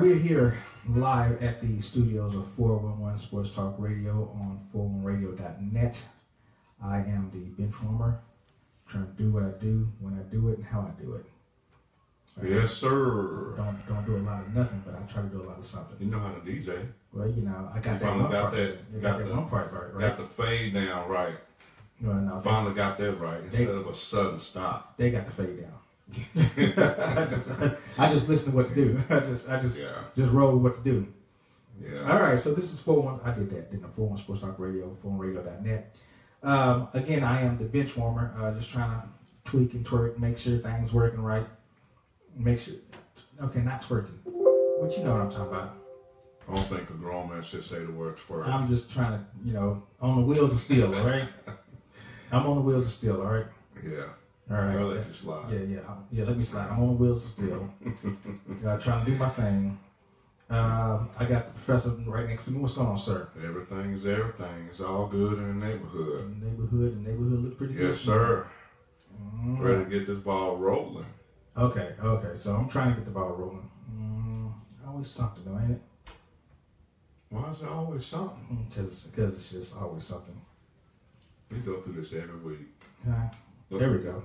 We're here live at the studios of 411 Sports Talk Radio on 411radio.net. I am the benchwarmer, trying to do what I do, when I do it, and how I do it. Yes, sir. Don't do a lot of nothing, but I try to do a lot of something. You know how to DJ. Well, you know, I got you that one part. Got that one part right. Got the fade down right. Well, no, finally got that right instead of a sudden stop. They got the fade down. I just listen to what to do. I just roll what to do. Yeah. All right, so this is 41. I did that, didn't I? 41 Sports Talk Radio, 411radio.net. Again, I am the bench warmer, just trying to tweak and twerk, make sure things working right. Make sure, okay, not twerking. But you know what I'm talking about. I don't think a grown man should say the word twerk. I'm just trying to, on the wheels of steel, all right? I'm on the wheels of steel, all right? Yeah. All right. I'll let you slide. Yeah, let me slide. I'm on the wheels of steel. Trying to do my thing. I got the professor right next to me. What's going on, sir? Everything is everything. It's all good in the neighborhood. The neighborhood looks pretty good. Yes, sir. Ready to get this ball rolling. Okay. So I'm trying to get the ball rolling. Always something, though, ain't it? Why is it always something? Because it's just always something. We go through this every week. There we go.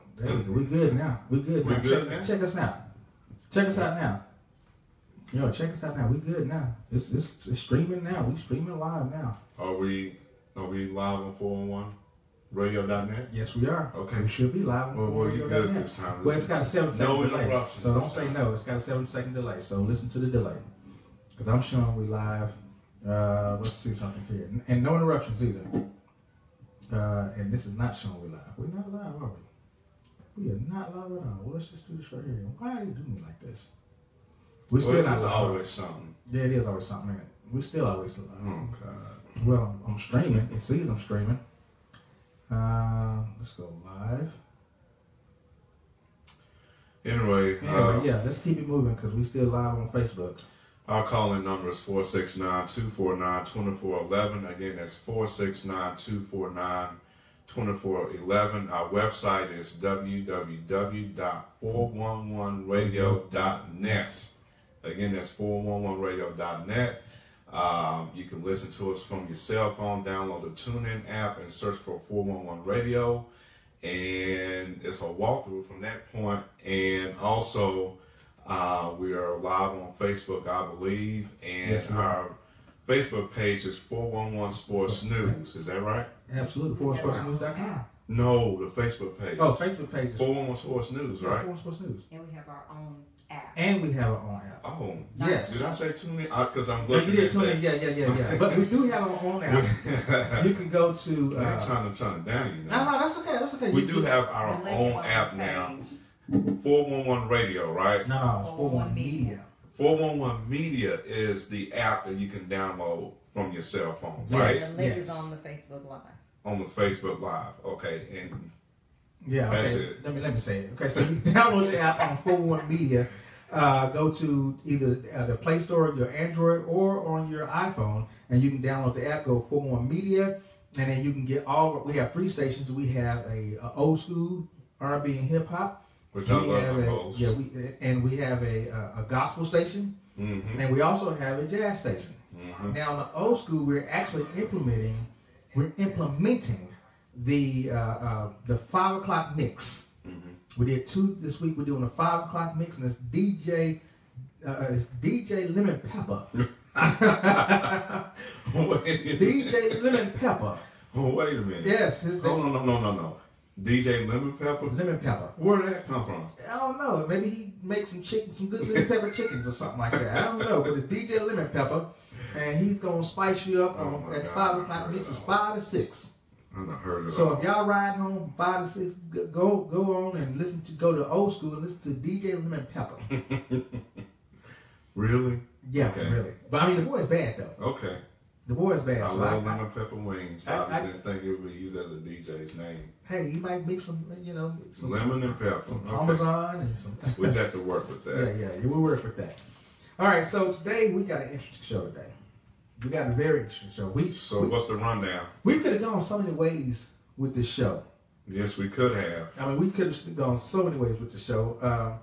We good now. We good now. Check us now. Check us out now. Check us out now. We good now. It's streaming now. We streaming live now. Are we live on 411radio.net? Yes, we are. Okay. We should be live on 411radio.net. Well, you good this time. Well, it's got a 7-second delay. Interruptions. So don't say no. It's got a 7-second delay. So listen to the delay. Because I'm showing we live. Let's see something here. And no interruptions either. And this is not showing we live. We're not live, are we? We are not live at all. Well, let's just do this right here. Why are you doing me like this? We're still not live. Always something. Yeah, it is always something. We still always live. Oh, God. Well, I'm streaming. It sees I'm streaming. Let's go live. Anyway, let's keep it moving because we still live on Facebook. Our call-in number is 469-249-2411. Again, that's 469-249-2411. Our website is www.411radio.net. Again, that's 411radio.net. You can listen to us from your cell phone, download the TuneIn app, and search for 411 Radio. And it's a walkthrough from that point. And also, we are live on Facebook, I believe, and yes, our Facebook page is 411 Sports News. Is that right? Absolutely, 411sportsnews.com. No, the Facebook page. Oh, Facebook page is 411 Sports News, right? 411 Sports News. And we have our own app. Oh, yes. Did I say tune in? Because I'm No, looking you did at tune that. in. Yeah. But we do have our own app. You can go to. I'm trying to down you now. No, that's okay. We do have our own app now. 411 Radio, right? No, it's 411 Media. 411 Media is the app that you can download from your cell phone, right? The link is on the Facebook Live. On the Facebook Live, okay, and that's it. Let me say it. Okay, so you download the app on 411 Media. Go to either the Play Store, your Android, or on your iPhone, and you can download the app. Go 411 Media, and then you can get all. We have 3 stations. We have a old school R&B and hip hop. Which I love the most. Yeah, we have a gospel station, and we also have a jazz station. Now, in the old school, we're actually implementing the 5 o'clock mix. We did 2 this week. We're doing a 5 o'clock mix, and it's DJ Lemon Pepper DJ Lemon Pepper. Wait a minute. Yes, his name. No. DJ Lemon Pepper? Lemon Pepper. Where did that come from? I don't know. Maybe he makes some good lemon pepper chickens or something like that. I don't know. But it's DJ Lemon Pepper, and he's gonna spice you up at 5 o'clock. Mix is 5 to 6. I've not heard of it. So if y'all riding home 5 to 6, go on and go to old school and listen to DJ Lemon Pepper. Really? Yeah, Okay. really. But I mean, the boy's bad though. Okay. The boy's bad. I so love lemon pepper wings, but I I- didn't think it would be used as a DJ's name. Hey, you might mix some, some Lemon and pepper. some Okay. Parmesan and some. We got to work with that. Yeah, we'll work with that. All right, so today we got an interesting show today. We got a very interesting show. So what's the rundown? We could have gone so many ways with this show. Yes, we could have. I mean, we could have gone so many ways with the show.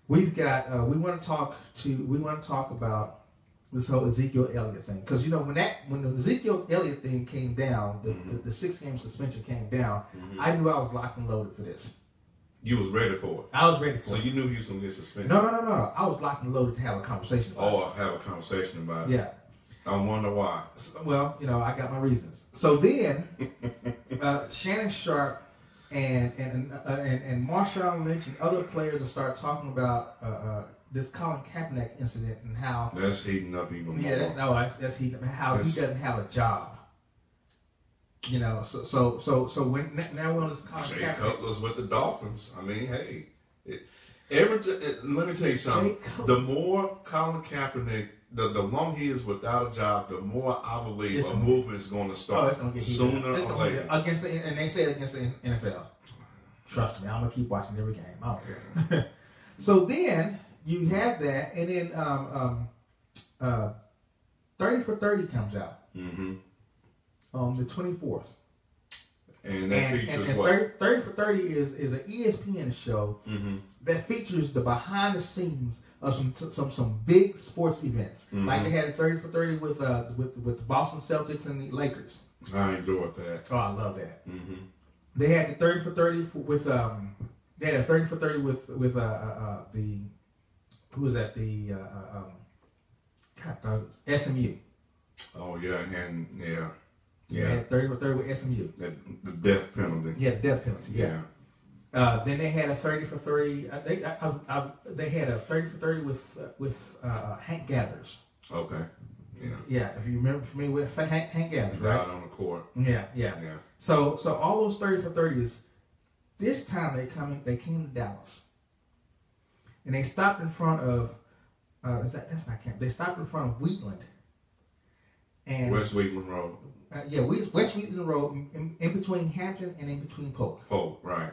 We've got. We want to talk about this whole Ezekiel Elliott thing, because when the Ezekiel Elliott thing came down, the 6-game suspension came down. I knew I was locked and loaded for this. You was ready for it. I was ready for So it. you knew he was going to get suspended. No. I was locked and loaded to have a conversation about it. Oh, have a conversation about it. Yeah. I wonder why. Well, I got my reasons. So then, Shannon Sharp and Marshawn Lynch and other players will start talking about this Colin Kaepernick incident and how That's heating up even more. he how he doesn't have a job. So when now we're on this Colin Jay Kaepernick. Cutler's with the Dolphins. I mean, hey, let me tell you something. The more Colin Kaepernick, the longer he is without a job, the more I believe a movement is going to start it's gonna get heated sooner up. It's or gonna later. get against and they say it against the NFL. Trust me, I'm gonna keep watching every game. I don't care. So then you have that, and then 30 for 30 comes out on the 24th. And that features and what? 30 for 30 is an ESPN show that features the behind the scenes of some big sports events. Like they had a 30 for 30 with the Boston Celtics and the Lakers. I enjoyed that. Oh, I love that. They had the 30 for 30 with they had a 30 for 30 with the who was that SMU. Oh yeah, and yeah. They had 30 for 30 with SMU. The death penalty. Yeah, death penalty. Yeah. Then they had a 30 for 30. They had a 30 for 30 with Hank Gathers. Okay. Yeah. Yeah, if you remember me with Hank Gathers, right? Out on the court. Yeah. Yeah. So all those 30 for 30s, this time they came to Dallas, and they stopped in front of that's not camp. They stopped in front of Wheatland. And West Wheatland Road. West Wheatland Road, in between Hampton and in between Polk. Polk, right.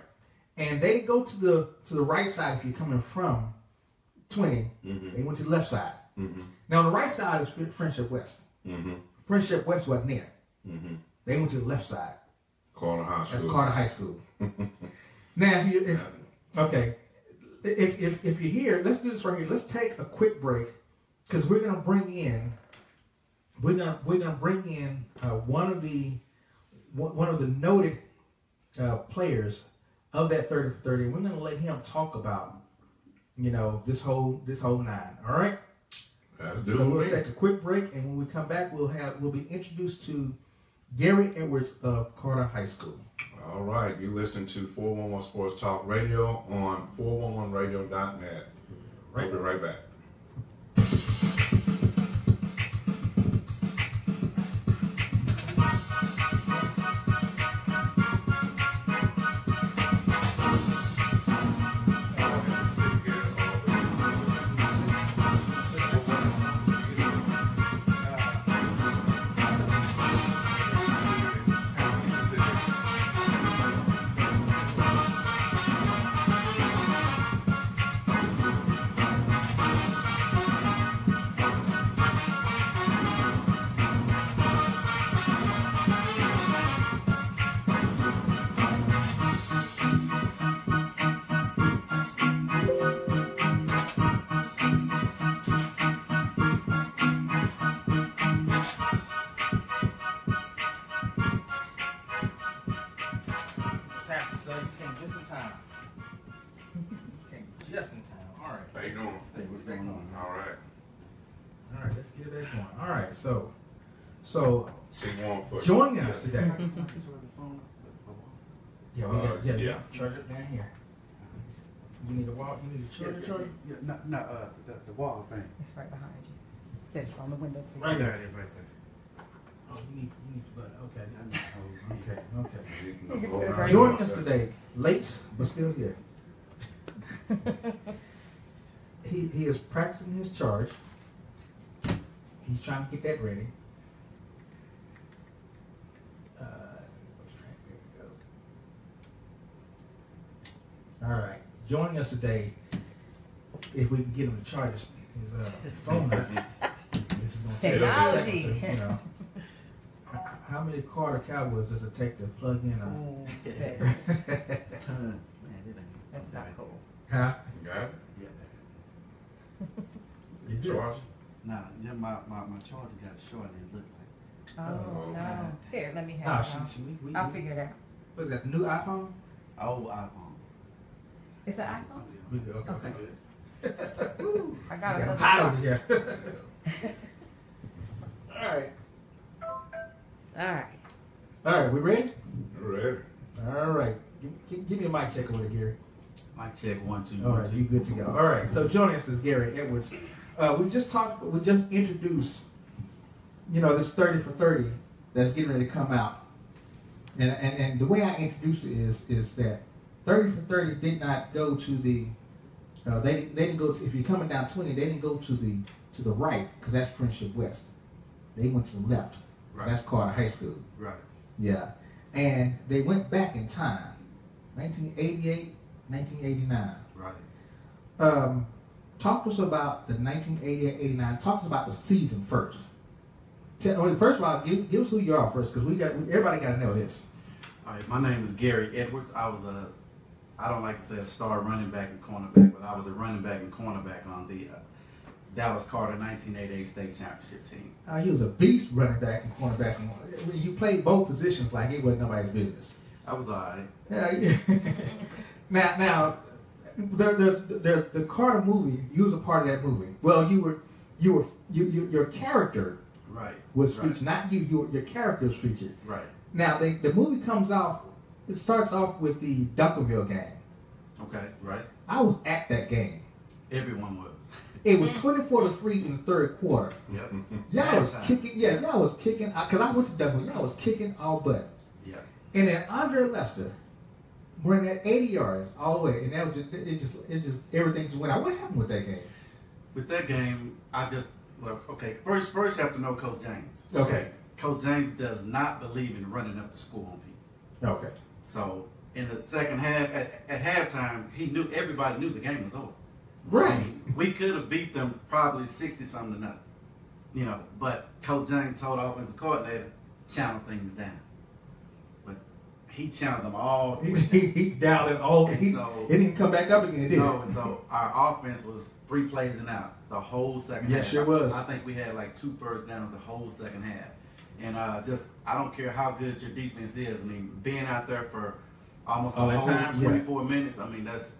And they go to the right side if you're coming from 20. They went to the left side. Now on the right side is Friendship West. Friendship West wasn't there. They went to the left side. Carter High School. That's Carter High School. Now, if you're here, let's do this right here. Let's take a quick break because we're gonna bring in one of the noted players of that 30 for 30. We're gonna let him talk about this whole nine. All right. So We'll take a quick break, and when we come back, we'll be introduced to Gary Edwards of Carter High School. All right, you're listening to 411 Sports Talk Radio on 411radio.net. We'll be right back. let's get that going. All right, so She won for joining us today. Yeah, we got yeah. charge it down here. You need a wall. You need a charger. Yeah, the wall thing. It's right behind you. Sit on the window seat. Right There there. it is, right there. Oh, you need the button. Okay. Okay. Okay. You You can can go put it around right Joining there. us today, late but still here. He is practicing his charge. He's trying to get that ready. There we go. All right. Joining us today, if we can get him to charge his phone up. This is gonna take a Technology. second to, you know. How many Carter Cowboys does it take to plug in a? Set. Man, That's not cool. Huh? Got it? Yeah. You do. Charge? Nah, yeah, my charger got short and it looked like. Oh, no. Here, let me No, have it. I'll figure it out. What is that? The new iPhone? Old iPhone. It's an iPhone? We good. Okay. Okay. Woo. I got Yeah, another hot charger. over here. All right. All right. All right. We ready? Ready. All right. Give me a mic check over there, Gary. Mic check 1 2 All 1 right. 2. You good to go. All right. So joining us is Gary Edwards. We just introduced, this 30 for 30 that's getting ready to come out. And the way I introduced it is that 30 for 30 did not go to the, they didn't go to, if you're coming down 20, they didn't go to the right, because that's Friendship West. They went to the left. Right. That's Carter High School. Right. Yeah. And they went back in time, 1988, 1989. Right. Talk to us about the 1988-89. Talk to us about the season first. First of all, give us who you are first, because everybody got to know this. All right. My name is Gary Edwards. I was I don't like to say a star running back and cornerback, but I was a running back and cornerback on the Dallas Carter 1988 state championship team. You was a beast running back and cornerback. And you played both positions like it wasn't nobody's business. I was all right. Yeah. Now, there's the Carter movie. You was a part of that movie. Well, your character Right. was Right. featured, not you. Your character was featured. Right. Now, the movie comes off. It starts off with the Dunkerville game. Okay. Right. I was at that game. Everyone was. It was 24-3 in the third quarter. Yep. Y'all was Halftime. kicking. Yeah, y'all was kicking. Cause I went to Dunkerville. Y'all was kicking all butt. Yeah. And then Andre Lester running at 80 yards all the way, and that was just everything just went out. What happened with that game? With that game, first you have to know Coach James. Okay. Coach James does not believe in running up the score on people. Okay. So in the second half, at halftime, everybody knew the game was over. Right. We could have beat them probably 60-something to nothing. But Coach James told the offensive coordinator, channel things down. But he channeled them all. He dialed it all. And so- It didn't come back up again, did it? No, and so our offense was 3 plays and out the whole second half. Yes, sure was. I think we had like 2 first downs the whole second half. And I don't care how good your defense is. I mean, being out there for almost All a that whole time, 24 minutes, I mean, that's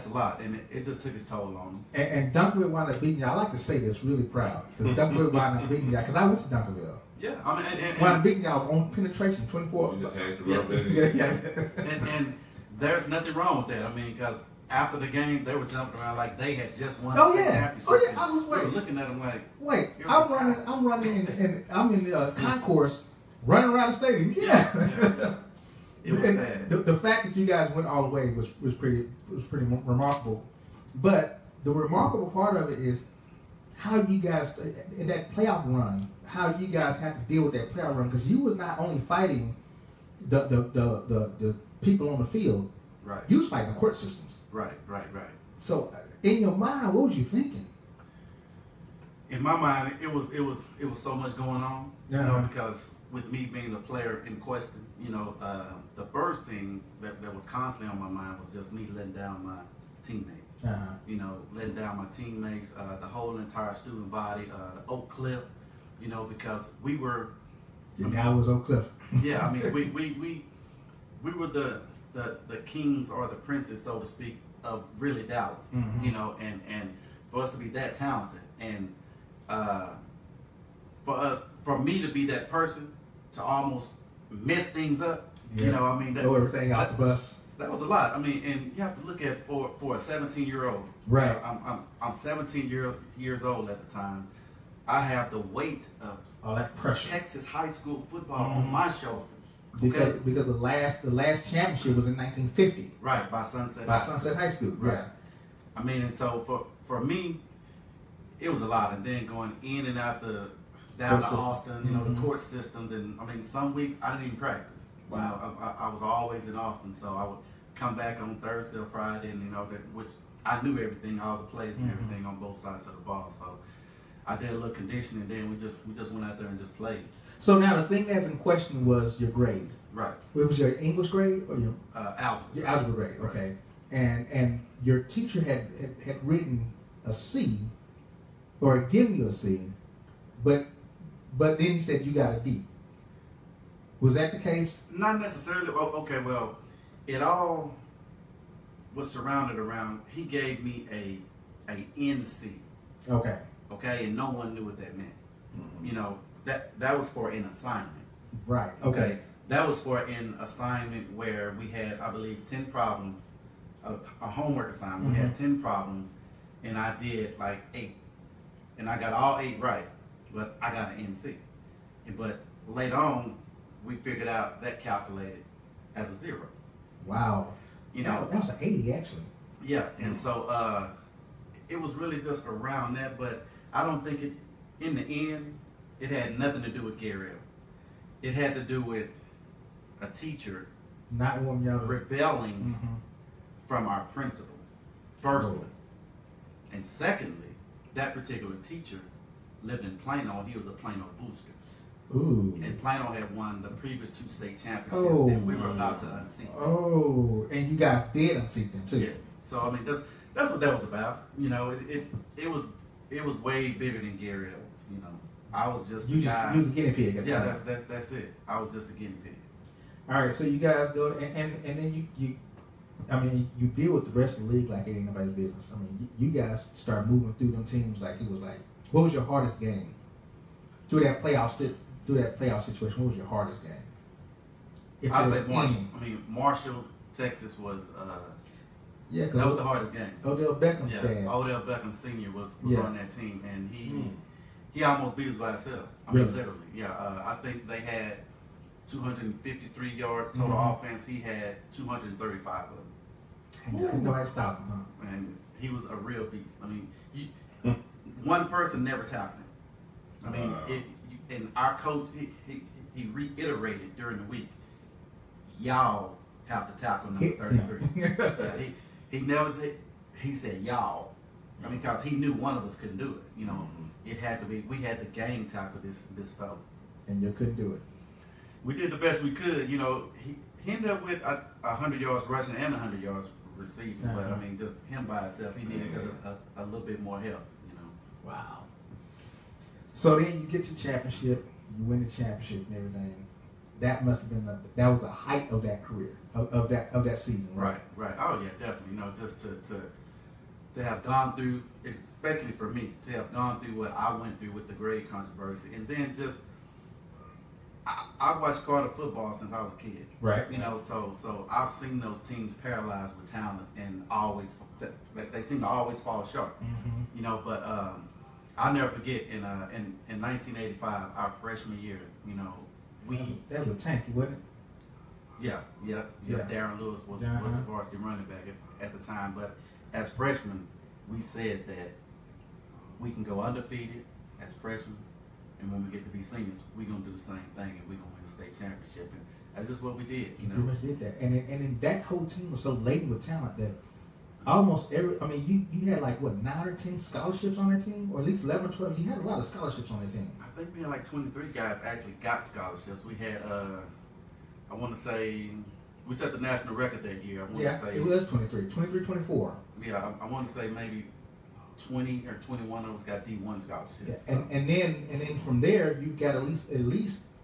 a lot. And it just took its toll on us. And Dunkerville wound up beating you. I like to say this really proud, because Dunkerville wound up beating you, because I went to Dunkerville. Yeah, I mean, Wound up beating y'all on penetration, 24. You just had to rub that in. Yeah. and there's nothing wrong with that. I mean, because after the game, they were jumping around like they had just won Oh, the state yeah. championship. Oh, yeah, I was And we were waiting. looking at them like, Wait, It was I'm running, and I'm in the concourse, running around the stadium. Yeah. yeah. It was And sad. The fact that you guys went all the way was pretty remarkable. But the remarkable part of it is how you guys in that playoff run, how you guys had to deal with that playoff run, because you was not only fighting the people on the field, Right. you was fighting the court systems. Right. So in your mind, what was you thinking? In my mind, it was so much going on. Yeah. Because with me being the player in question, the first thing that was constantly on my mind was just me letting down my teammates. Letting down my teammates, the whole entire student body, the Oak Cliff, because we were. I was Oak Cliff. Yeah, I mean, we were the kings or the princes, so to speak, of really Dallas. Mhm. And for us to be that talented and for me to be that person to almost mess things up, Yeah. you know, I mean, Throw everything out the bus. that was a lot. I mean, and you have to look at for a 17-year-old. Right. You know, I'm 17 years old at the time. I have the weight of All that pressure. Texas high school football Mhm. on my shoulders. Because the last championship was in 1950 Right, by Sunset. by Sunset High School. Right. Yeah. I mean, and so for me, it was a lot. And then going in and out down Court to system. Austin, you know, Mhm. the court systems, and I mean, some weeks I didn't even practice. Wow. You know, I was always in Austin, so I would come back on Thursday or Friday, and you know, which I knew everything, all the plays and Mhm. everything on both sides of the ball. So I did a little conditioning, then we just went out there and just played. So now the thing that's in question was your grade. Right, What was your English grade or your algebra. algebra grade? Right. Okay. And your teacher had written a C or had given you a C, but then he said you got a D. Was that the case? Not necessarily. Oh, okay, well, it all was surrounded around. He gave me a NC, Okay. okay, and no one knew what that meant. Mhm. You know, that was for an assignment. Right. Okay. That was for an assignment where we had, I believe, 10 problems, a homework assignment. We had 10 problems, and I did like 8, and I got all 8 right, but I got an NC. But later on, we figured out that calculated as a 0. Wow. You know, that was an 80 actually. yeah, and so it was really just around that, but I don't think it, in the end, it had nothing to do with Gary Ellis. It had to do with a teacher Not one y'all. rebelling Mm-hmm. from our principal, firstly. Oh. And secondly, that particular teacher lived in Plano, and he was a Plano booster. Ooh. And Plano had won the previous 2 state championships, Oh. and we were about to unseat them. Oh, and you guys did unseat them too. Yes. So I mean, that's what that was about. You know, it was way bigger than Gary Ellis. You know, I was just You the guy. was the guinea pig. At the Yeah, time. that's it. I was just a guinea pig. All right, so you guys go and then you I mean, you deal with the rest of the league like it ain't nobody's business. I mean, you guys start moving through them teams like it was like, what was your hardest game through that playoff situation? What was your hardest game? If I there said was Marshall. any. I mean, Marshall, Texas was Yeah, that was the because hardest game. Odell Beckham's Yeah, dad. Odell Beckham Sr. was Yeah. on that team, and Hmm. he almost beat us by himself. I Really? mean, literally. Yeah, I think they had 253 yards total Mhm. offense. He had 235 of them. And couldn't nobody stop him, huh? And he was a real beast. I mean, one person never tackled him. I mean, Wow. and our coach, he reiterated during the week, y'all have to tackle number 33. Yeah, he never said, he said y'all. I mean, because he knew one of us couldn't do it. You know, it had to be, we had to game tackle this fellow. And you couldn't do it. We did the best we could. You know, he ended up with 100 yards rushing and 100 yards receiving. But I mean, just him by himself, he needed just a little bit more help. You know. Wow. So then you get your championship, you win the championship and everything. That must have been that was the height of that career, of that season, right? Right. Oh yeah, definitely. You know, just to have gone through, especially for me, to have gone through what I went through with the grade controversy, and then just I watched Carter football since I was a kid. Right. You know, so I've seen those teams paralyzed with talent and always they seem to always fall short. Mm-hmm. You know, but I'll never forget in 1985, our freshman year. You know, that was a tanky, wasn't it? Yeah. Darren Lewis was the varsity running back at the time. But as freshmen, we said that we can go undefeated as freshmen, and when we get to be seniors, we're gonna do the same thing, and we're gonna win the state championship. And that's just what we did. You know, pretty much did that. And then that whole team was so laden with talent that almost you had like what 9 or 10 scholarships on that team, or at least 11 or 12. You had a lot of scholarships on that team. I think we had like 23 guys actually got scholarships. We had I want to say we set the national record that year. I want to say it was 23, 24. Yeah, I want to say maybe 20 or 21 of us got D1 scholarships. Yeah. So. And then from there you got at least 8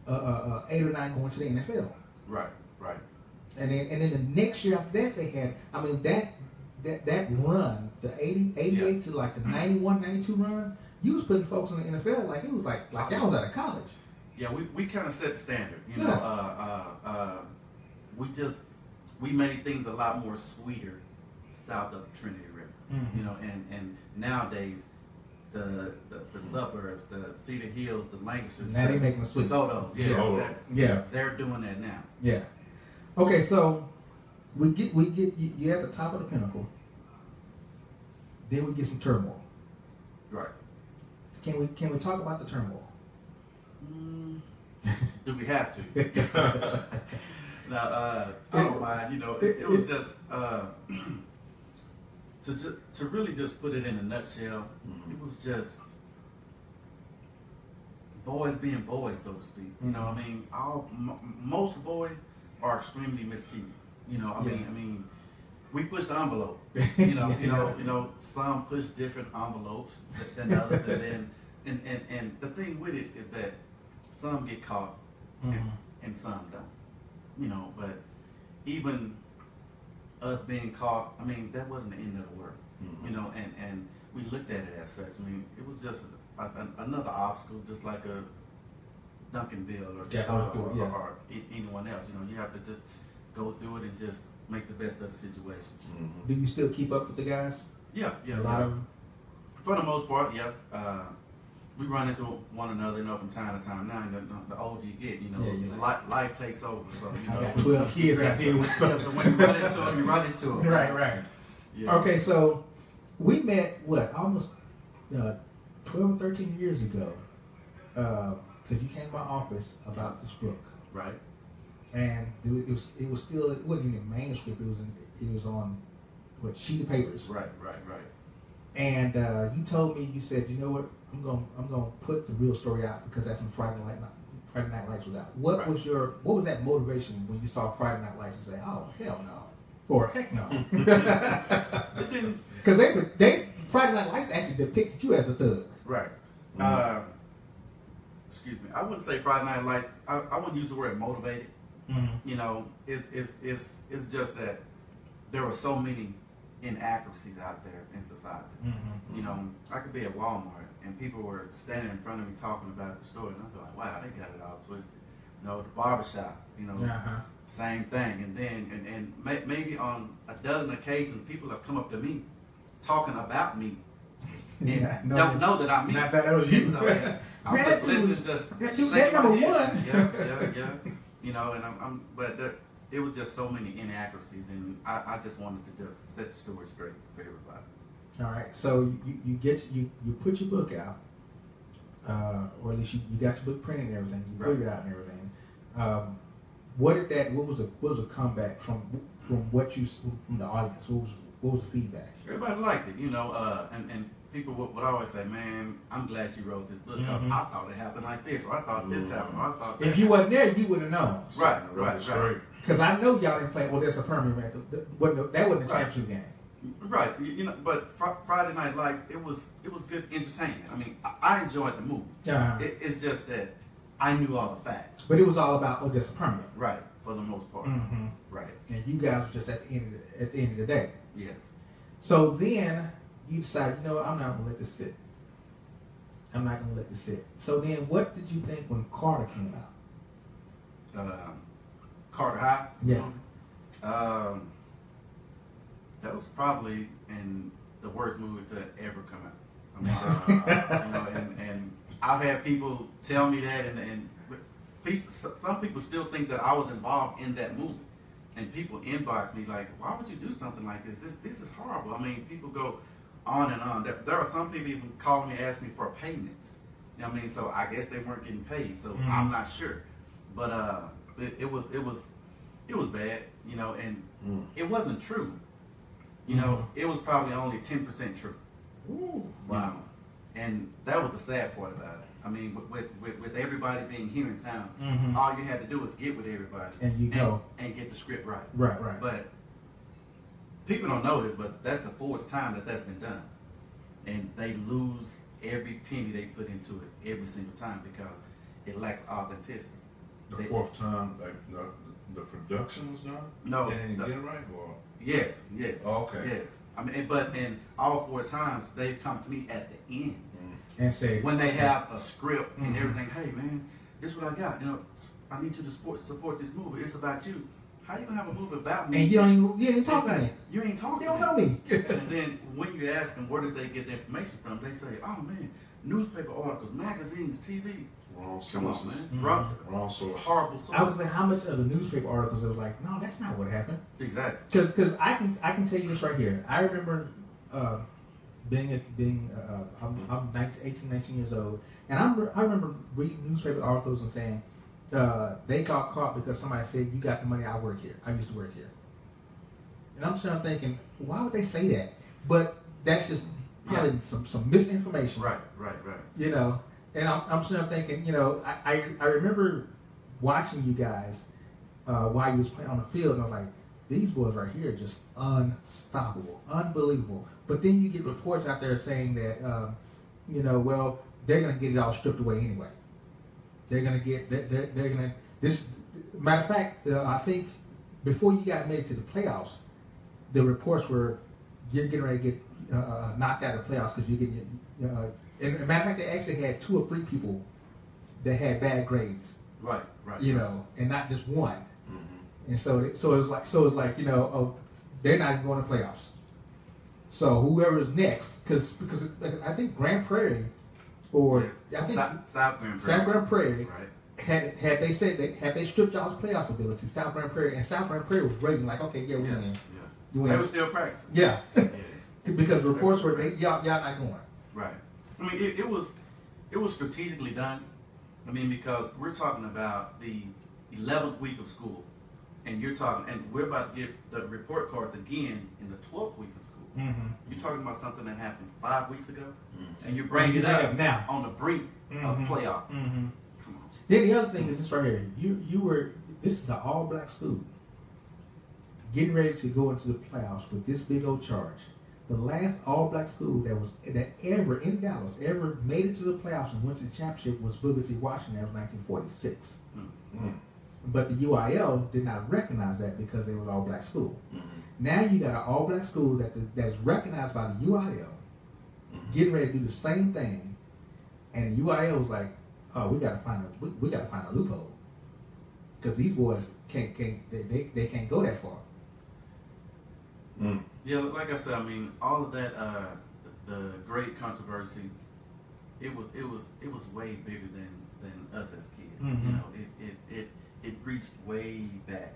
or 9 going to the NFL. Right. And then the next year after that they had, I mean that run, the 88 to like the 91, 92 run, you was putting folks in the NFL like it was like y'all was out of college. Yeah, we kind of set the standard. You know, Yeah. We made things a lot more sweeter south of Trinity River. Mhm. You know, and nowadays the suburbs, the Cedar Hills, the Lancashires, Now they making it sweet. Sotos, yeah, Soto. Yeah. they're doing that now. Yeah. Okay, so we get you at the top of the pinnacle. Then we get some turmoil. Right. Can we talk about the turmoil? Do we have to? Now, I don't mind. You know, it was just to really just put it in a nutshell. It was just boys being boys, so to speak. You know, I mean, most boys are extremely mischievous. You know, I mean, we push the envelope. You know, some push different envelopes than others, and then and the thing with it is that some get caught and some don't. You know, but even us being caught, I mean, that wasn't the end of the world. You know, and we looked at it as such. I mean, it was just another obstacle, just like a Duncanville or DeSoto or anyone else. You know, you have to just go through it and just make the best of the situation. Do you still keep up with the guys? Yeah. A lot of them? For the most part, yeah. We run into one another, you know, from time to time. Now, the older you get, you know, life takes over. So, you know, I got 12 kids out here. So when you run into them, you run into them. Right. Yeah. Okay, so we met, almost 12 or 13 years ago, because you came to my office about this book. Right. And it was still, it wasn't even a manuscript, it was on, sheet of papers. Right. And you told me, you said, you know what, I'm gonna put the real story out because that's when Friday Night Lights was out. What was that motivation when you saw Friday Night Lights and say, oh hell no, or heck no? Because they Friday Night Lights actually depicted you as a thug. Right. Excuse me. I wouldn't say Friday Night Lights. I wouldn't use the word motivated. You know, it's just that there were so many inaccuracies out there in society. You know, I could be at Walmart and people were standing in front of me talking about the store, and I'm like, wow, they got it all twisted. You know, the barbershop, you know, same thing. And then, and maybe on a dozen occasions, people have come up to me talking about me and don't know that I'm me. Not that was you. So, I'm just listening, just shaking my number head. Yeah. You know, and but it was just so many inaccuracies, and I just wanted to just set the story straight for everybody. All right, so you put your book out, or at least you got your book printed and everything. You put it out and everything. What was the comeback from the audience? What was the feedback? Everybody liked it, you know, and people would always say, "Man, I'm glad you wrote this book because I thought it happened like this, or I thought this happened, or I thought that." If you wasn't there, you would have known. Right. Because I know y'all didn't play. Well, there's a permanent record. That wasn't a championship game. Right, you know, but Friday Night Lights, it was good entertainment. I mean, I enjoyed the movie. It's just that I knew all the facts. But it was all about there's a permanent. Right, for the most part. Right. And you guys were just at the end of the day. Yes. So then you decided, you know what, I'm not gonna let this sit. I'm not gonna let this sit. So then, what did you think when Carter came out? Carter High. Yeah. That was probably the worst movie to ever come out. I mean, you know, and I've had people tell me that, and some people still think that I was involved in that movie. And people inbox me like, "Why would you do something like this? This is horrible." I mean, people go on and on. There are some people even calling me, asking me for payments. You know what I mean, so I guess they weren't getting paid. So I'm not sure, but it was bad, you know, and it wasn't true. You know, it was probably only 10% true. Ooh, wow. You know? And that was the sad part about it. I mean, with everybody being here in town, all you had to do was get with everybody and get the script right. Right. But people don't know this, but that's the 4th time that's been done, and they lose every penny they put into it every single time because it lacks authenticity. The 4th time, like the production was done. No, they didn't get it right, or yes. Oh, okay. Yes. I mean, but in all 4 times, they've come to me at the end and say when they have a script and everything. Hey, man, this is what I got. You know, I need you to support this movie. It's about you. How you gonna have a movie about me? And you ain't talking to me. You ain't talking. You don't know me. And then when you ask them where did they get the information from, they say, oh man, newspaper articles, magazines, TV. Wrong sources. Come on, man. Mm-hmm. Wrong source. Horrible source. I was like, how much of the newspaper articles it was like, no, that's not what happened. Exactly. Because I can tell you this right here. I remember I'm 18, 19 years old, and I remember reading newspaper articles and saying they got caught because somebody said, you got the money, I work here. I used to work here. And I'm still thinking, why would they say that? But that's just probably some misinformation. Right. You know, and I'm still thinking, you know, I remember watching you guys while you was playing on the field, and I was like, these boys right here are just unstoppable, unbelievable. But then you get reports out there saying that, you know, well, they're going to get it all stripped away anyway. They're going to get, they're going to, this, matter of fact, I think before you guys made it to the playoffs, the reports were, you're getting ready to get knocked out of the playoffs because you're getting, and matter of fact, they actually had 2 or 3 people that had bad grades. Right. You know, and not just one. Mm-hmm. And so it's like you know, they're not even going to playoffs. So whoever is next, because I think Grand Prairie, or I think South Grand Prairie. South Grand Prairie, right. had they said had they stripped y'all's playoff ability, South Grand Prairie was rating like, okay, yeah, we win. Yeah. You win. They were still practicing. Yeah. Yeah. Because reports were y'all not going. Right. I mean, it was strategically done. I mean, because we're talking about the 11th week of school, and you're talking, and we're about to get the report cards again in the 12th week of school. Mm-hmm. You're talking about something that happened 5 weeks ago, and you're And bringing you it bring up it now. on the brink of playoff. Mm-hmm. Come on. Then the other thing is this right here. You were, this is an all-black school, getting ready to go into the playoffs with this big old charge. The last all-black school that ever in Dallas ever made it to the playoffs and went to the championship was Booker T. Washington. That was 1946. Mm-hmm. But the UIL did not recognize that because they were an all-black school. Mm-hmm. Now you got an all-black school that is recognized by the UIL, getting ready to do the same thing, and the UIL was like, "Oh, we got to find a loophole because these boys can't go that far." Mm. Yeah, like I said, I mean, all of that, the great controversy, it was way bigger than us as kids. Mm-hmm. You know, it reached way back.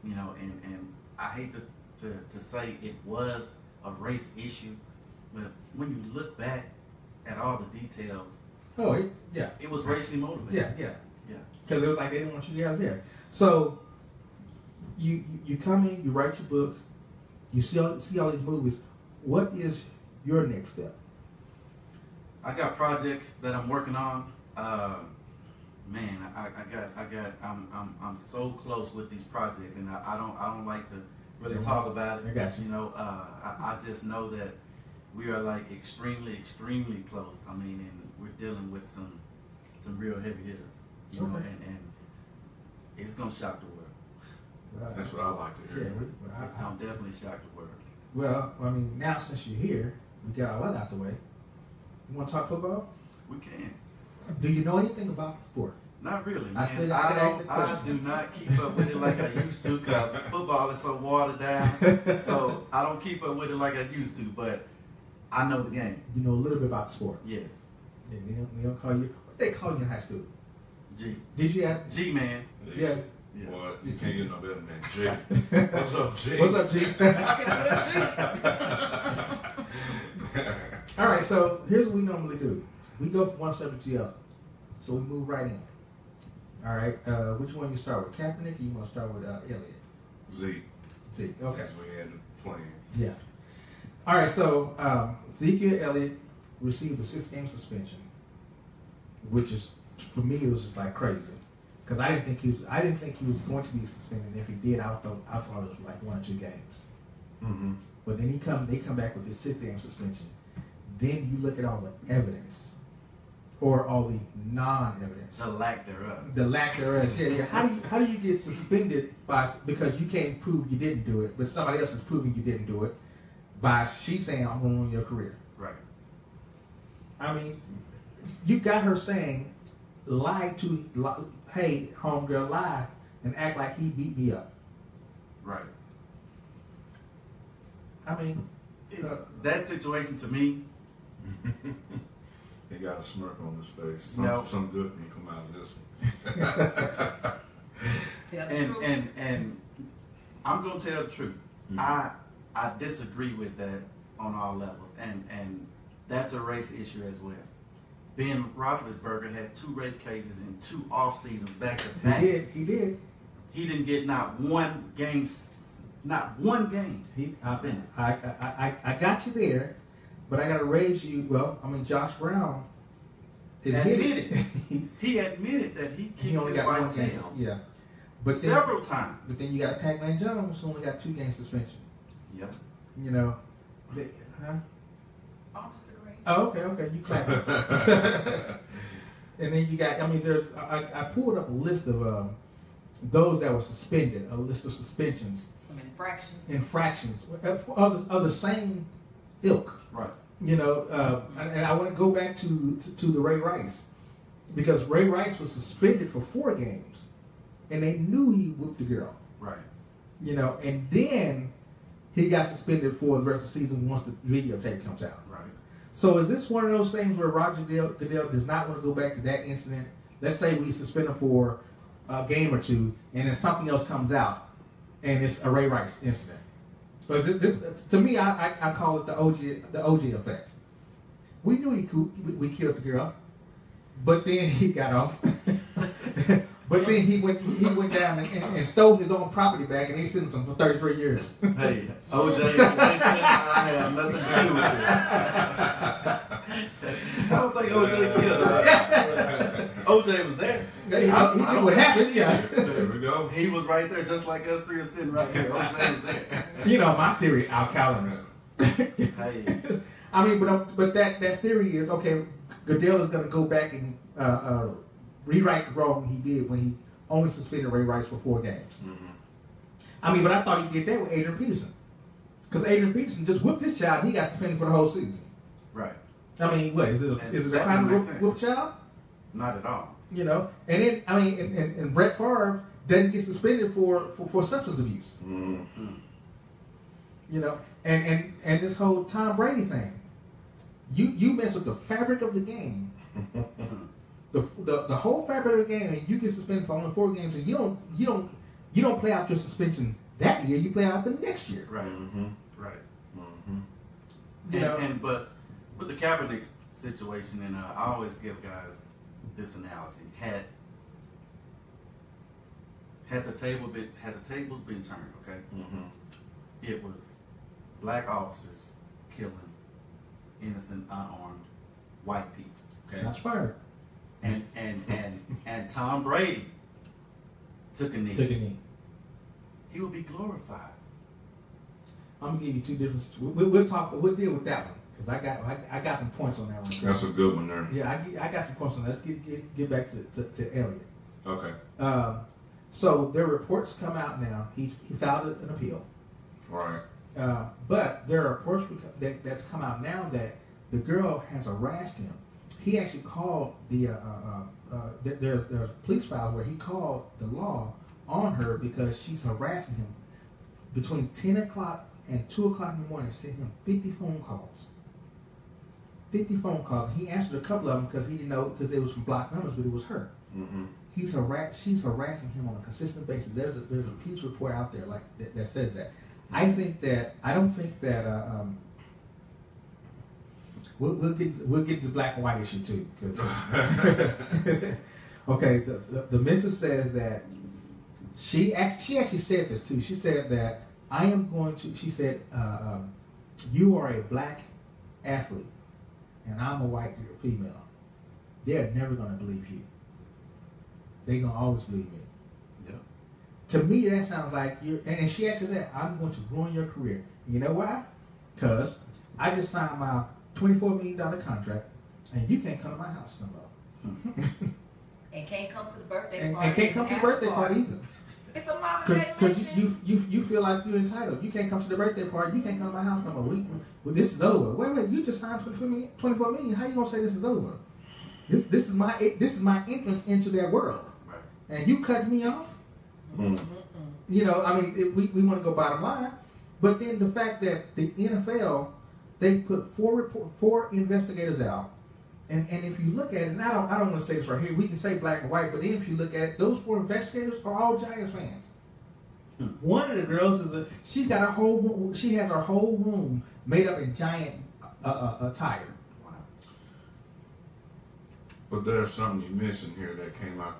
You know, and I hate to say it was a race issue, but when you look back at all the details, it was racially motivated. Yeah. Yeah. Because it was like they didn't want you guys there. So you come in, you write your book, you see all these movies. What is your next step? I got projects that I'm working on. Man, I'm so close with these projects, and I don't like to really talk about it. I got you. You know, I just know that we are like extremely close. I mean, and we're dealing with some real heavy hitters. You know, and it's gonna shock the world. That's what I like to hear. Yeah, It's gonna definitely shock the world. well, I mean, now since you're here, we got all that out the way. You want to talk football? We can. Do you know anything about the sport? Not really, I man. still gotta ask the I question. do not keep up with it like I used to because football is so watered down. So I don't keep up with it like I used to, but I know the game. You know a little bit about the sport. Yes. Yeah, they don't call you. What they call you in high school? G. Did you have? G, man. Yeah. Yeah. Boy, you can't get no better than that. G. What's up, G? What's up, G? All right, so here's what we normally do. We go from one subject to the other. So we move right in. All right, which one you start with? Kaepernick or you want to start with Elliott? Z. Zeke, okay. That's when we had playing. Yeah. All right, so Ezekiel Elliott received a 6-game suspension, which is, for me, it was just like crazy. Because I didn't think he was going to be suspended. If he did, I thought it was like 1 or 2 games. Mm-hmm. But then they come back with this 6-game suspension. Then you look at all the evidence, or all the non-evidence. The lack thereof. The lack thereof. Yeah. How do you get suspended because you can't prove you didn't do it, but somebody else is proving you didn't do it by she saying I'm going to ruin your career. Right. I mean, you got her saying lie to, hey, homegirl, lie and act like he beat me up. Right. I mean, that situation to me. He got a smirk on his face. No. Some good can come out of this one. Tell the truth. And I'm gonna tell the truth. Mhm. I disagree with that on all levels, and that's a race issue as well. Ben Roethlisberger had 2 rape cases in 2 off seasons back to back. He did. He didn't get not one game suspended. I got you there, but I got to raise you. Well, I mean, Josh Brown admitted he admitted that he kicked only his got white one game. tail Yeah, but several times. But then you got Pac-Man Jones, who only got 2 game suspension. Yep. You know, huh? I'm disagreeing. Oh, okay, you clap. And then you got, I mean, I pulled up a list of those that were suspended, a list of suspensions. Some infractions. Infractions of the same ilk. Right. You know, and I want to go back to the Ray Rice, because Ray Rice was suspended for 4 games, and they knew he whooped the girl. Right. You know, and then he got suspended for the rest of the season once the videotape comes out. Right. So is this one of those things where Roger Goodell does not want to go back to that incident? Let's say we suspend him for a game or 2, and then something else comes out, and it's a Ray Rice incident. But this, to me, I call it the OJ effect. We knew we killed the girl, but then he got off. But then he went down and stole his own property back, and they sentenced him for 33 years. Hey, OJ, I have nothing to do with this. I don't think OJ killed her. OJ was there. He knew what happened, yeah. There we go. He was right there, just like us 3 are sitting right here. OJ was there. You know, my theory, Al Callen's. Hey. I mean, but that theory is, okay, Goodell is going to go back and rewrite the wrong he did when he only suspended Ray Rice for 4 games. Mm-hmm. I mean, but I thought he did that with Adrian Peterson. Because Adrian Peterson just whooped this child and he got suspended for the whole season. Right. I mean, what, is it a crime to whoop a child? Not at all. You know? And then, I mean, and Brett Favre doesn't get suspended for substance abuse. Mm-hmm. You know? And this whole Tom Brady thing. You mess with the fabric of the game. The whole fabric of the game, and you get suspended for only 4 games, and you don't play out your suspension that year. You play out the next year. Right. Mm-hmm. Right. Mm-hmm. You know? But with the Kaepernick situation, and I always give guys this analogy: had the tables been turned, okay, Mm-hmm. it was black officers killing innocent, unarmed white people. Okay. Shots fired. And Tom Brady took a knee. Took a knee. He would be glorified. I'm gonna give you 2 different. We'll deal with that one because I got some points on that one. That's a good one there. Yeah, I got some points on that. Let's get back to Elliott. Okay. So there are reports come out now. He filed an appeal. Right. But there are reports that's come out now that the girl has harassed him. He actually called there's police files where he called the law on her because she's harassing him. Between 10 o'clock and 2 o'clock in the morning, sent him 50 phone calls. 50 phone calls. And he answered a couple of them because he didn't know, because it was from blocked numbers, but it was her. Mm-hmm. She's harassing him on a consistent basis. There's a police report out there like that says that. I don't think that we'll get to the black and white issue too. Cause okay, the missus says that she actually said this too. She said that I am going to. She said you are a black athlete and I'm a white female. They're never going to believe you. They're going to always believe me. Yeah. To me, that sounds like you. And she actually said, "I'm going to ruin your career." You know why? Because I just signed my $24 million contract, and you can't come to my house no more. And can't come to the birthday party. And can't come to the birthday party either. It's a modern day Because election. you feel like you're entitled. You can't come to the birthday party. You can't come to my house no more. Well, this is over. Wait, you just signed $24 million. How you gonna say this is over? This is my entrance into that world, Right. and you cut me off. Mm. You know, I mean, we want to go bottom line, but then the fact that the NFL, they put four investigators out, and if you look at it, and I don't want to say this right here, we can say black and white, but then if you look at it, those 4 investigators are all Giants fans. One of the girls she has her whole room made up in Giant attire. But there's something you mentioned here that came out,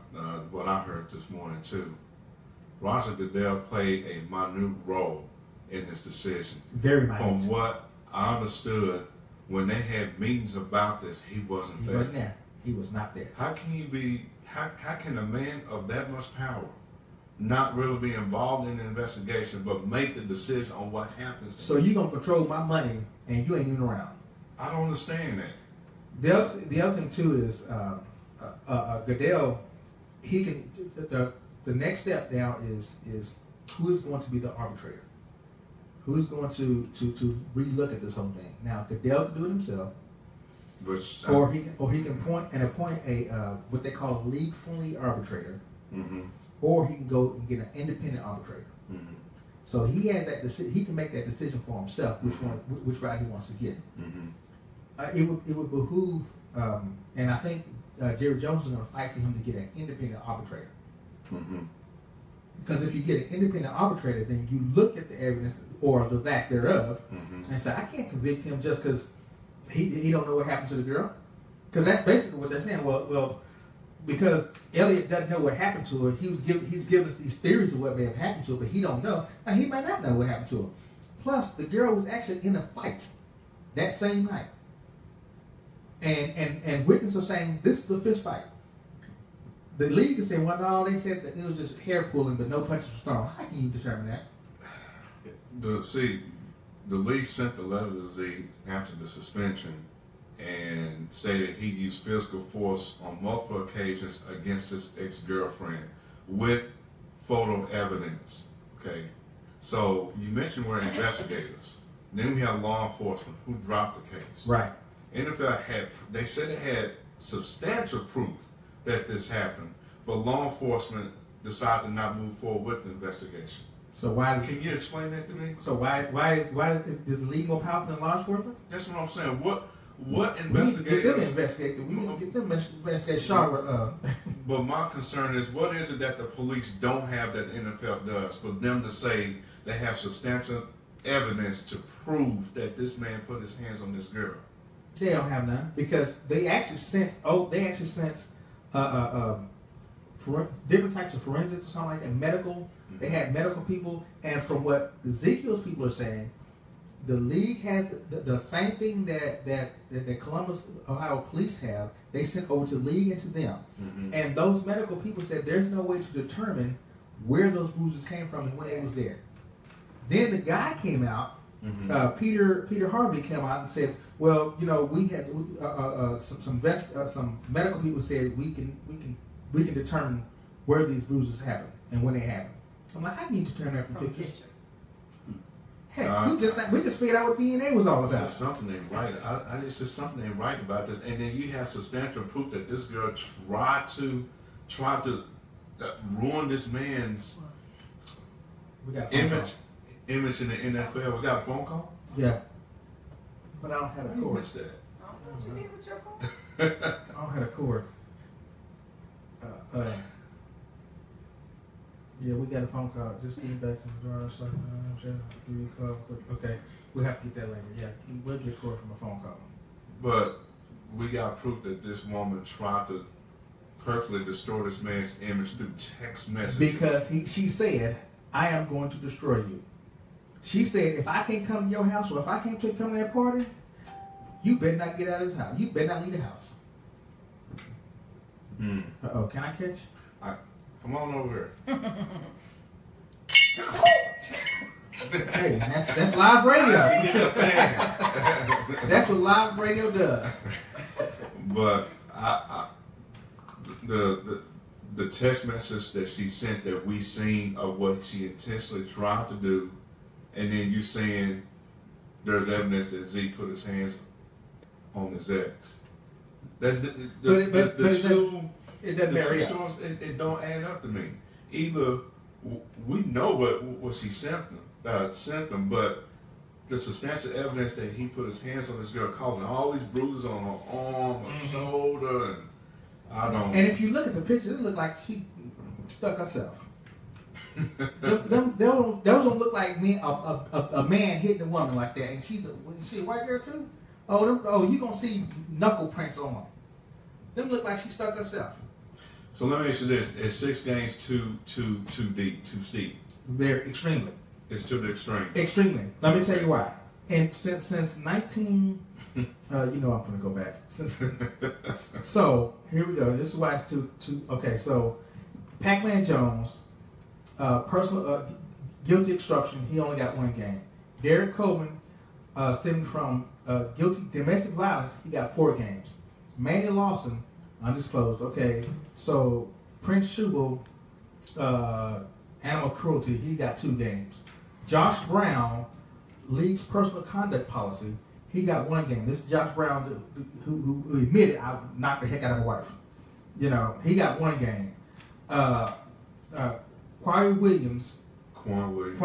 what I heard this morning too. Roger Goodell played a minute role in this decision. Very minute. From what I understood, when they had meetings about this, he wasn't there. He wasn't there. He was not there. How can you be? How can a man of that much power not really be involved in the investigation, but make the decision on what happens? So you gonna control my money, and you ain't even around? I don't understand that. The other thing too is Goodell. He can the next step now is who is going to be the arbitrator? Who's going to relook at this whole thing? Now Goodell can do it himself, Which, or he can appoint a what they call a league-friendly arbitrator, mm-hmm, or he can go and get an independent arbitrator. mm-hmm, So he has that decision. He can make that decision for himself which route he wants to get. mm-hmm. It would behoove, and I think Jerry Jones is going to fight for him to get an independent arbitrator. Mm-hmm. Because if you get an independent arbitrator, then you look at the evidence or the lack thereof, Mm-hmm. and say, I can't convict him just because he don't know what happened to the girl. Because that's basically what they're saying. Well, because Elliot doesn't know what happened to her, he's giving us these theories of what may have happened to her, but he don't know. Now he might not know what happened to her. Plus, the girl was actually in a fight that same night. And witnesses are saying this is a fist fight. The league is saying, well, no, they said that it was just hair pulling, but no punches were thrown. How can you determine that? The league sent the letter to Z after the suspension and stated he used physical force on multiple occasions against his ex-girlfriend with photo evidence. Okay, so you mentioned we're investigators. Then we have law enforcement who dropped the case. Right. NFL they said it had substantial proof that this happened, but law enforcement decided to not move forward with the investigation. So why? Can you explain that to me? So why is the league more powerful than law enforcement? That's what I'm saying. What We need to get them investigators? investigated. We need to get them investigate Charlotte. But my concern is, what is it that the police don't have that the NFL does for them to say they have substantial evidence to prove that this man put his hands on this girl? They don't have none because they actually sent different types of forensics or something like that. Medical. They had medical people, and from what Ezekiel's people are saying, the league has the same thing that Columbus, Ohio police have. They sent over to the league and to them, Mm-hmm. and those medical people said there's no way to determine where those bruises came from and when they was there. Then the guy came out. Mm-hmm. Peter Harvey came out and said, "Well, you know, we had some medical people said we can determine where these bruises happened and when they happened." I'm like, how can you determine that from From pictures? picture. Heck, we just figured out what DNA was all There's about. just something ain't right. It's just something ain't right about this. And then you have substantial proof that this girl tried to ruin this man's We got a phone call. image in the NFL. We got a phone call. Yeah, but I don't have How a do you cord. miss that? I don't know what you did with your car. I don't have a cord. Yeah, we got a phone call. Just get it back in the drawer. So, I'm sure I'll give you a call quick. Okay, we'll have to get that later. Yeah, we'll get a cord from a phone call. But we got proof that this woman tried to purposely destroy this man's image through text messages. Because she said, I am going to destroy you. She said, if I can't come to your house or if I can't come to that party, you better not get out of this house. You better not leave the house. Uh-oh, can I catch? Come on over here. Hey, that's live radio. She's a fan. That's what live radio does. But the text message that she sent that we seen of what she intentionally tried to do, and then you saying there's evidence that Zeke put his hands on his ex. That it doesn't the marry two up. stories, it don't add up to me. Either we know what she sent them, but the substantial evidence that he put his hands on this girl, causing all these bruises on her arm, her shoulder, and I don't. And if you look at the picture, it looked like she stuck herself. Those don't look like me, a man hitting a woman like that. And she's a white girl too? Oh, you gonna see knuckle prints on them. Them look like she stuck herself. So let me ask you this: is 6 games too deep, too steep? Very extremely. It's to the extreme. Extremely. Let me tell you why. And since 19, you know I'm gonna go back. So here we go. This is why it's too. Okay, so Pac-Man Jones, personal guilty obstruction. He only got 1 game. Derek Coleman, stemming from guilty domestic violence, he got 4 games. Manny Lawson, undisclosed. Okay, so Prince Schubel, animal cruelty, he got 2 games. Josh Brown, league's personal conduct policy, he got 1 game. This is Josh Brown who admitted I knocked the heck out of my wife. You know, he got 1 game. Quan Williams, conduct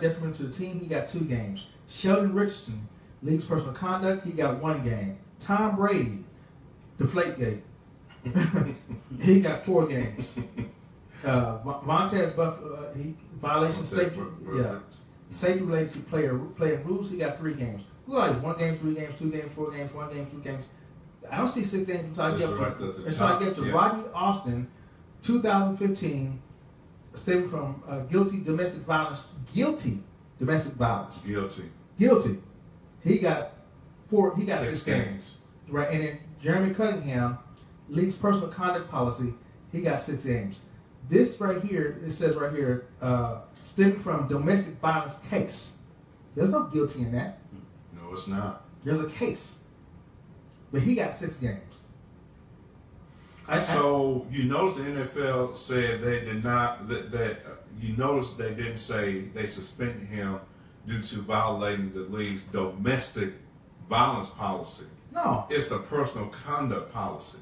detrimental to the team, he got 2 games. Sheldon Richardson, league's personal conduct, he got 1 game. Tom Brady, Deflategate, he got 4 games. Montez Buffalo, violation of safety, safety related to playing rules, he got 3 games. Look like 1 game, 3 games, 2 games, 4 games, 1 game, 2 games. I don't see 6 games until I get to Rodney Austin, 2015, stemming from guilty domestic violence. Guilty. He got 6 games. Right, and then Jeremy Cunningham, league's personal conduct policy, he got 6 games. This right here, it says right here, stemming from domestic violence case. There's no guilty in that. No, it's not. There's a case. But he got 6 games. So you notice the NFL said they did not, that you notice they didn't say they suspended him due to violating the league's domestic violence policy. No. It's the personal conduct policy.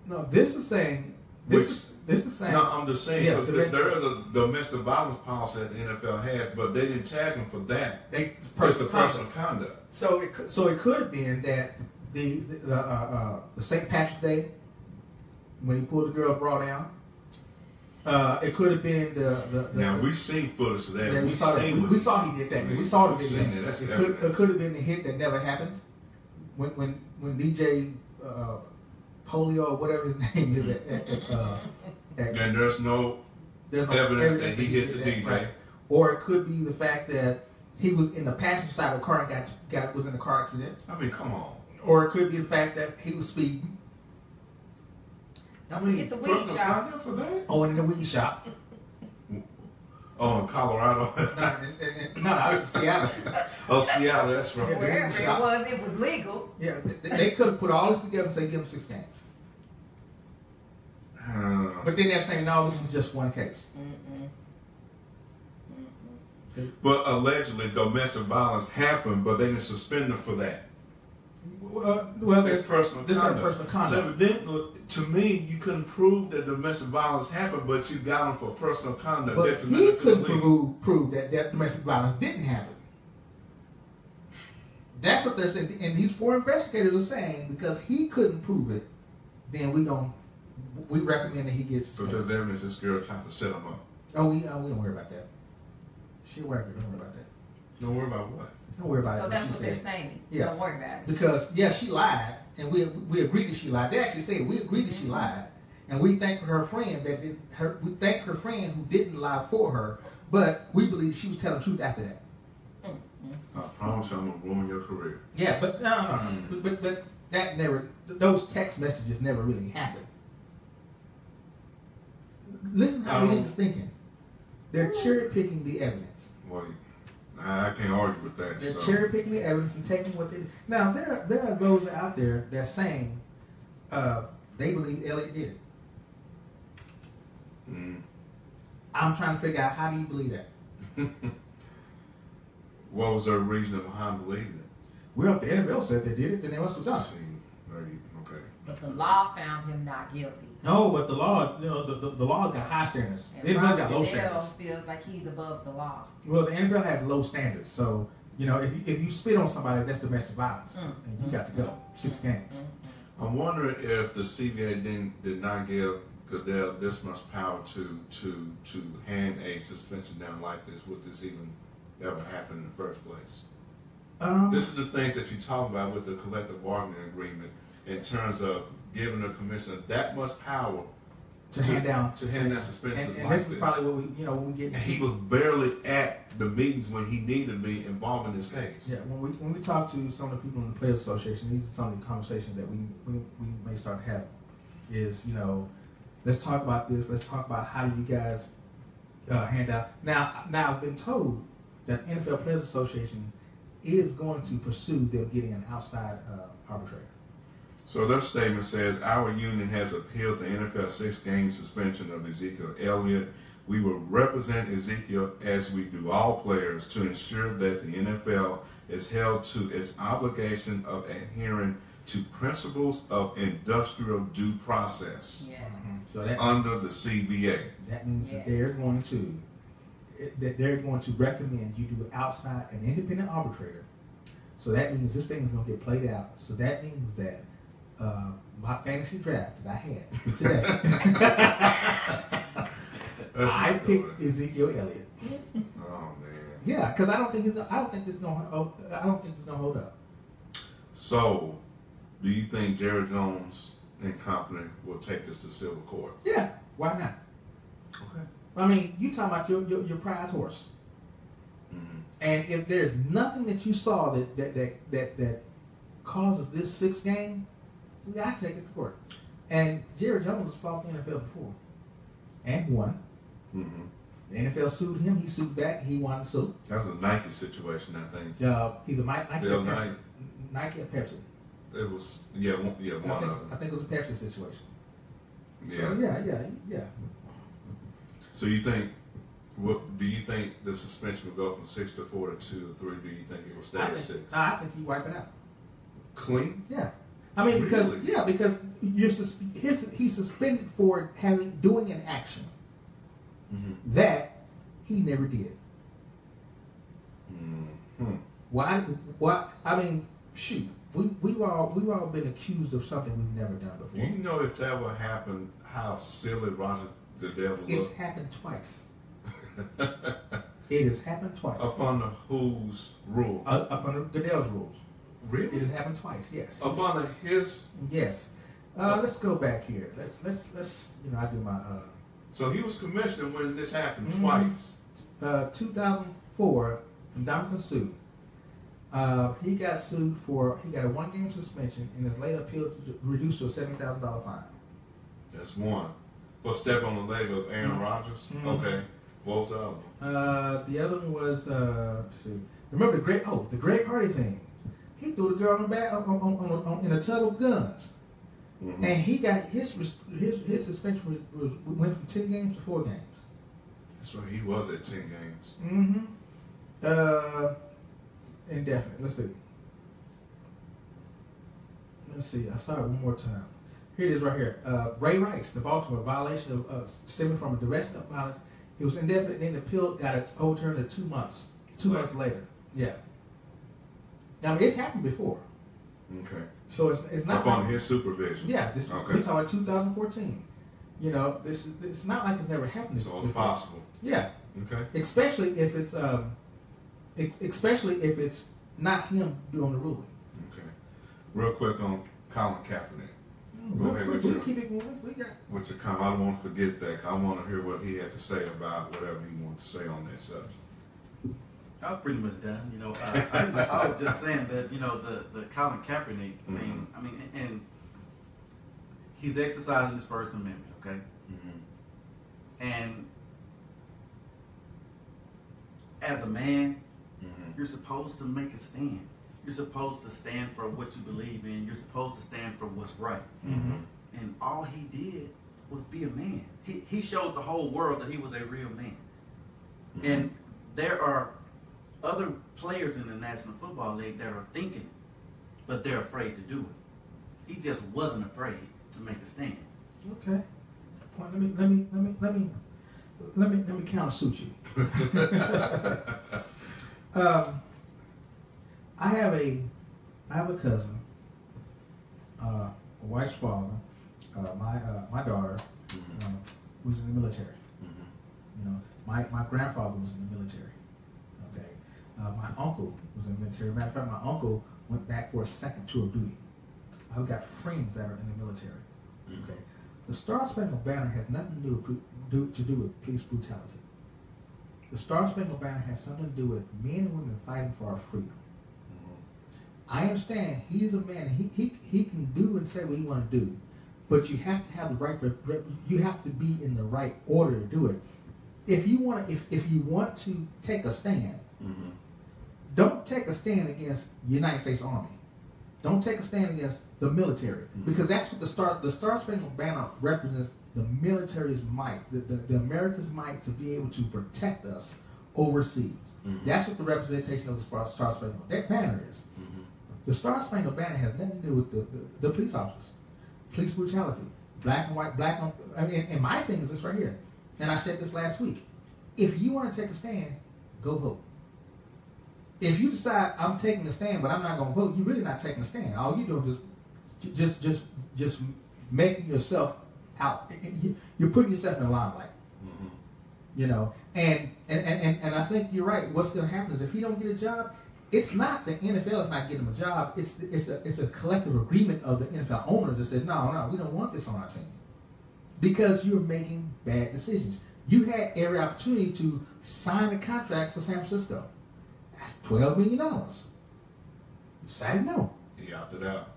No, this is saying, this is saying. No, I'm just saying, because yeah, there is a domestic violence policy that the NFL has, but they didn't tag him for that. It's the personal conduct. So it could have been that the St. Patrick's Day, when he pulled the girl bra down, it could have been the now we've seen footage of that. Yeah, we saw he did that. We saw the video. It could have been the hit that never happened. When DJ Polio or whatever his name is and there's no evidence that he hit the DJ. Right. Or it could be the fact that he was in the passenger side of the car and was in a car accident. I mean, come on. Or it could be the fact that he was speeding. Don't forget the weed shop. For that? Oh, in the weed shop. Oh, in Colorado? No, I was in Seattle. Oh, Seattle, that's right. Wherever it was legal. Yeah, they could have put all this together and say give him 6 games. But then they're saying, no, this is just 1 case. But allegedly, domestic violence happened, but they didn't suspend him for that. Well, it's personal conduct. Personal conduct. So to me, you couldn't prove that domestic violence happened, but you got him for personal conduct. But he couldn't prove that domestic violence didn't happen. That's what they're saying. And these 4 investigators are saying, because he couldn't prove it, then we recommend that he gets. So there's evidence this girl tried to set him up. Oh, we don't worry about that. She'll work it. Don't worry about that. Don't worry about what? Don't worry about it. No, that's what they're saying. Yeah. Don't worry about it. Because, she lied, and we agreed that she lied. They actually say we agreed that she lied, and we thank her friend we thank her friend who didn't lie for her, but we believe she was telling the truth after that. I promise you I'm going to ruin your career. Yeah, but no. But that never, those text messages never really happened. Listen how niggas thinking. They're cherry picking the evidence. Well, I can't argue with that. They're cherry picking the evidence and taking what they did. Now there are those out there that's saying they believe Elliot did it. I'm trying to figure out, how do you believe that? What was their reason behind believing it? Well, if the NFL said they did it, then they must have done it. Okay. But the law found him not guilty. No, but the laws, the law got high standards. And NFL Roger got low Goodell standards. feels like he's above the law. Well, the NFL has low standards, so if you spit on somebody, that's domestic violence, and you got to go 6 games. I'm wondering if the CBA did not give Goodell this much power to hand a suspension down like this. Would this even ever happen in the first place? This is the things that you talk about with the collective bargaining agreement in terms of giving the commissioner that much power to hand down suspensions and like this is probably what when we get. And he was barely at the meetings when he needed to be involved in this case. Yeah, when we talk to some of the people in the Players Association, these are some of the conversations that we may start having. Is let's talk about this. Let's talk about how do you guys hand out. Now I've been told that NFL Players Association is going to pursue them getting an outside arbitrator. So their statement says, our union has appealed the NFL 6-game suspension of Ezekiel Elliott. We will represent Ezekiel as we do all players to ensure that the NFL is held to its obligation of adhering to principles of industrial due process Yes. under the CBA. That means that they're going to recommend you do an independent arbitrator. So that means this thing is going to get played out. So that means that my fantasy draft that I had today, I picked Ezekiel Elliott. Oh man. Yeah, because I don't think this is going to hold up. So, do you think Jerry Jones and company will take this to civil court? Yeah, why not? Okay. I mean, you talking about your prize horse, and if there's nothing that you saw that causes this 6 game, I can take it to court. And Jerry Jones has fought the NFL before and won. Mm-hmm. The NFL sued him. He sued back. He won the suit. That was a Nike situation, I think. Either Nike or Pepsi. Nike or Pepsi. It was one of them. I think it was a Pepsi situation. Yeah. So, yeah. So you think? Do you think the suspension will go from 6 to 4 to 2 to 3? Do you think it will stay at 6? I think he wipe it out. Clean? Yeah. I mean, because he's suspended for doing an action that he never did. Mm-hmm. Why? I mean, shoot, we've all been accused of something we've never done before. Do you know if that would happen, how silly Roger Goodell would look? It's happened twice. It has happened twice. Up under whose rule? Up under Goodell's rules. Really? It has happened twice. Yes. Up under his? Yes. Let's go back here. Let's I do my. So he was commissioner when this happened twice. 2004, Ndamukong Suh. He got sued he got a 1-game suspension and his later appeal reduced to a $70,000 fine. That's one. For stepping on the leg of Aaron Rodgers? Mm-hmm. Okay. What was the other one? The other one was, remember the Greg Hardy thing. He threw the girl in the back in a tub of guns. Mm-hmm. And he got his suspension went from 10 games to 4 games. That's right, he was at 10 games. Mm-hmm. Indefinite. Let's see. I saw it one more time. Here it is right here. Ray Rice, the Baltimore violation of stemming from a domestic violence. It was indefinite, then the appeal got overturned to 2 months. 2 months later. Yeah. Now it's happened before. Okay. So it's not up on his supervision. Yeah, we talking about 2014. It's not like it's never happened. So it's possible. Yeah. Okay. Especially if it's not him doing the ruling. Okay. Real quick on Colin Kaepernick. Go ahead with your comment. I don't want to forget that. I want to hear what he had to say about whatever he wanted to say on that subject. I was pretty much done. I was just saying that the Colin Kaepernick thing. I mean, and he's exercising his First Amendment, okay? And as a man, you're supposed to make a stand. You're supposed to stand for what you believe in. You're supposed to stand for what's right. And all he did was be a man. He showed the whole world that he was a real man. And there are other players in the National Football League that are thinking, but they're afraid to do it. He just wasn't afraid to make a stand. Okay. Well, let me countersuit you. I have a cousin, a wife's father, my daughter, who's in the military. You know, my grandfather was in the military. Okay, my uncle was in the military. Matter of fact, my uncle went back for a second tour of duty. I've got friends that are in the military. Okay, the Star Spangled Banner has nothing to do with police brutality. The Star Spangled Banner has something to do with men and women fighting for our freedom. I understand he's a man. He can do and say what he want to do, but you have to have the right. You have to be in the right order to do it. If you want to take a stand, don't take a stand against the United States Army. Don't take a stand against the military, because that's what the Star Spangled Banner represents. The military's might, the America's might to be able to protect us overseas. That's what the representation of the Star Spangled Banner is. The Star Spangled Banner has nothing to do with the police officers, police brutality, black and white, and my thing is this right here. And I said this last week. If you want to take a stand, go vote. If you decide I'm taking a stand, but I'm not going to vote, you're really not taking a stand. All you're doing is just making yourself out. You're putting yourself in the limelight. You know, and I think you're right. What's going to happen is if he don't get a job, it's not the NFL is not getting him a job. It's a collective agreement of the NFL owners that said, no, we don't want this on our team, because you're making bad decisions. You had every opportunity to sign a contract for San Francisco. That's $12 million. You decided no. He opted out.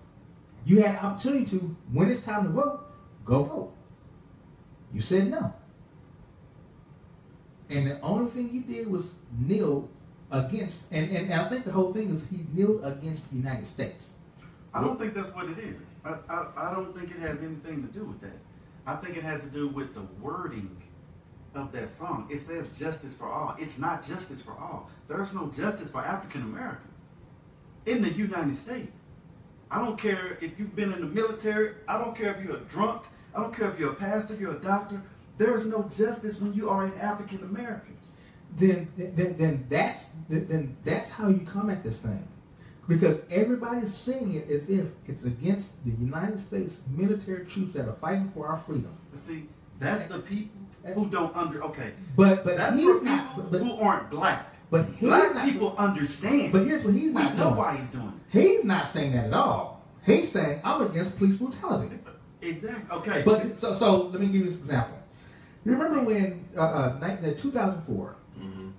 You had an opportunity to, when it's time to vote, go vote. You said no. And the only thing you did was kneel against, and I think the whole thing is he kneeled against the United States. I don't think that's what it is. I don't think it has anything to do with that. I think it has to do with the wording of that song. It says justice for all. It's not justice for all. There's no justice for African American in the United States. I don't care if you've been in the military. I don't care if you're a drunk. I don't care if you're a pastor, you're a doctor. There's no justice when you are an African American. Then that's how you come at this thing, because everybody's seeing it as if it's against the United States military troops that are fighting for our freedom. See, that's the people who don't But that's he's for people not, who aren't black. But black people understand. But here's what he's not doing. We know why he's doing it. He's not saying that at all. He's saying I'm against police brutality. Exactly. Okay. But so let me give you this example. You remember when 2004?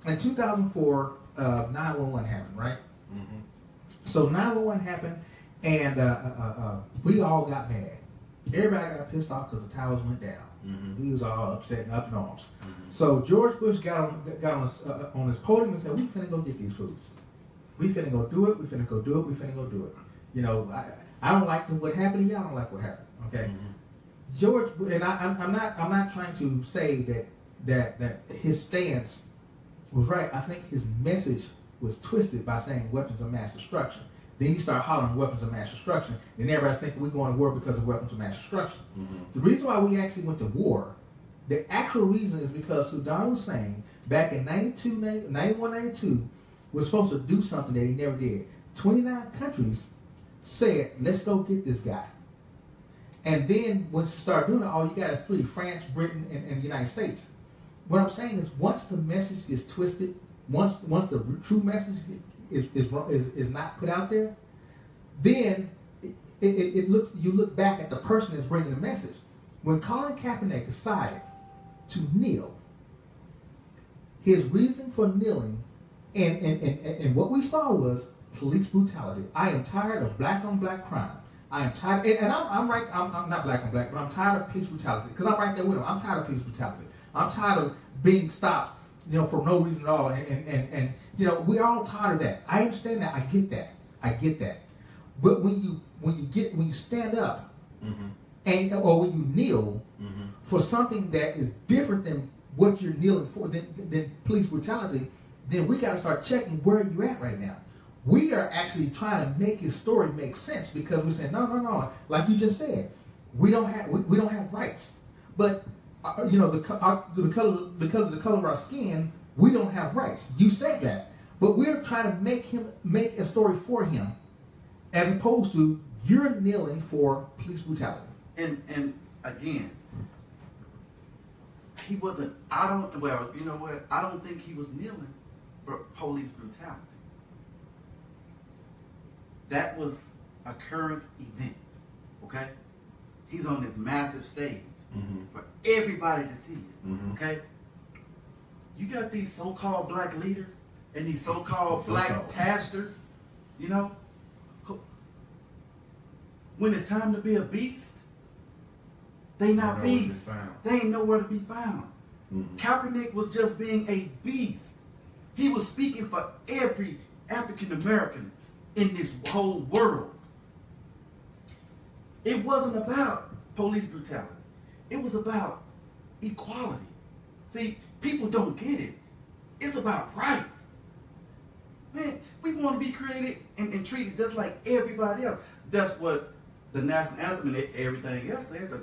In 2004, 9/11 happened, right? So 9/11 happened, and we all got mad. Everybody got pissed off because the towers went down. We was all upset and up in arms. So George Bush got on his podium and said, "We finna go get these foods. We finna go do it. We finna go do it. We finna go do it." You know, I don't like what happened. Y'all don't like what happened. Okay. George, and I'm not trying to say that his stance was right. I think his message was twisted by saying weapons of mass destruction. Then you start hollering weapons of mass destruction, then everybody's thinking we're going to war because of weapons of mass destruction. The reason why we actually went to war, the actual reason is because Saddam Hussein, back in 91, 92, was supposed to do something that he never did. 29 countries said, let's go get this guy. And then once you start doing it, all you got is 3, France, Britain, and the United States. What I'm saying is once the message is twisted, once the true message is not put out there, then you look back at the person that's bringing the message. When Colin Kaepernick decided to kneel, his reason for kneeling and what we saw was police brutality. I am tired of black on black crime. I am tired, and I'm not black on black, but I'm tired of police brutality, because I'm right there with him. I'm tired of police brutality. I'm tired of being stopped, for no reason at all. And we're all tired of that. I understand that. I get that. But when you stand up, or when you kneel for something that is different than what you're kneeling for, than police brutality, then we got to start checking where you at right now. We are actually trying to make his story make sense because we're saying, no. Like you just said, we don't have rights. But because of the color of our skin, we don't have rights. You said that, but we're trying to make a story for him, as opposed to you're kneeling for police brutality. And again, he wasn't. I don't think he was kneeling for police brutality. That was a current event. Okay, he's on this massive stage for everybody to see it. Okay, you got these so-called black leaders and these so-called black pastors. You know, when it's time to be a beast, they not beasts. They ain't nowhere to be found. Kaepernick was just being a beast. He was speaking for every African American in this whole world. It wasn't about police brutality. It was about equality. See, people don't get it. It's about rights. Man, we want to be created and treated just like everybody else. That's what the national anthem and everything else says, the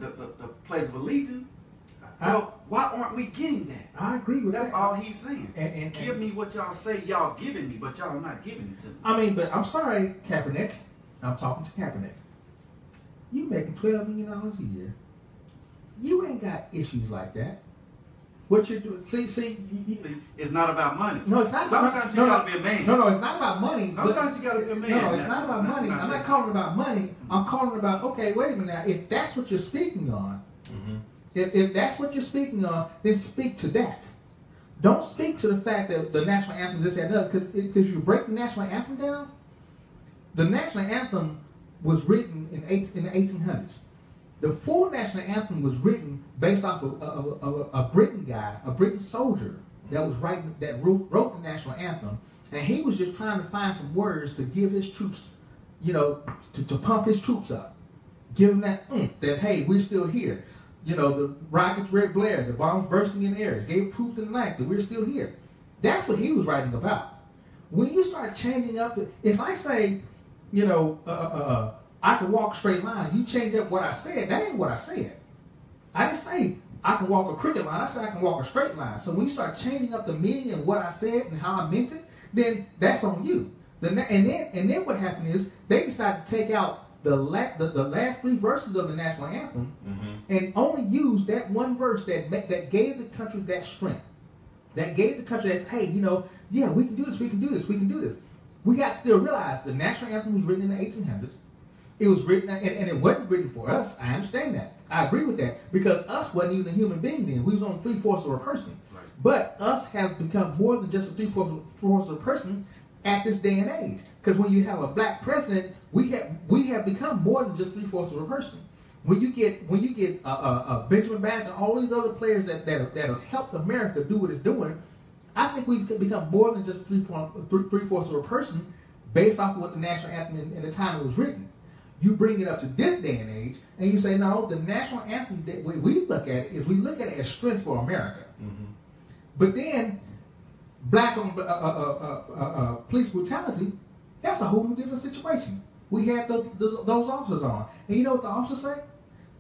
Pledge of Allegiance. So why aren't we getting that? I agree with that. That's all he's saying. And give me what y'all say y'all giving me, but y'all not giving it to me. I mean, but I'm sorry, Kaepernick. I'm talking to Kaepernick. You making $12 million a year. You ain't got issues like that. What you're doing, see, it's not about money. No, it's not. Sometimes you gotta be a man. No, it's not about money. Sometimes you gotta be a man. No, it's not about money. I'm not calling about money. I'm calling about, okay, wait a minute now. If that's what you're speaking on, if that's what you're speaking on, then speak to that. Don't speak to the fact that the national anthem this and that, because you break the national anthem down, the national anthem was written in the 1800s. The full national anthem was written based off of a Briton guy, a Briton soldier that wrote the national anthem, and he was just trying to find some words to give his troops, to pump his troops up, give them that oomph that hey, we're still here. The rockets red glare, the bombs bursting in the air, gave proof to the night that we're still here. That's what he was writing about. When you start changing up, if I say, I can walk a straight line, you change up what I said, that ain't what I said. I didn't say I can walk a crooked line, I said I can walk a straight line. So when you start changing up the meaning and what I said and how I meant it, then that's on you. And then what happened is they decided to take out the last three verses of the national anthem and only use that one verse that gave the country that strength. That gave the country that, hey, yeah, we can do this, we can do this, we can do this. We got to still realize the national anthem was written in the 1800s. It was written, and it wasn't written for us. I understand that. I agree with that. Because us wasn't even a human being then. We was on 3/4 of a person. Right. But us have become more than just a 3/4 of a person at this day and age. Because when you have a black president, we have become more than just 3/4 of a person. When you get Benjamin Banneker and all these other players that have helped America do what it's doing, I think we've become more than just 3/4 of a person based off of what the national anthem in the time it was written. You bring it up to this day and age, and you say, no, the national anthem, the way we look at it is we look at it as strength for America. But then, black on police brutality, that's a whole new different situation. We had those officers on. And you know what the officers say?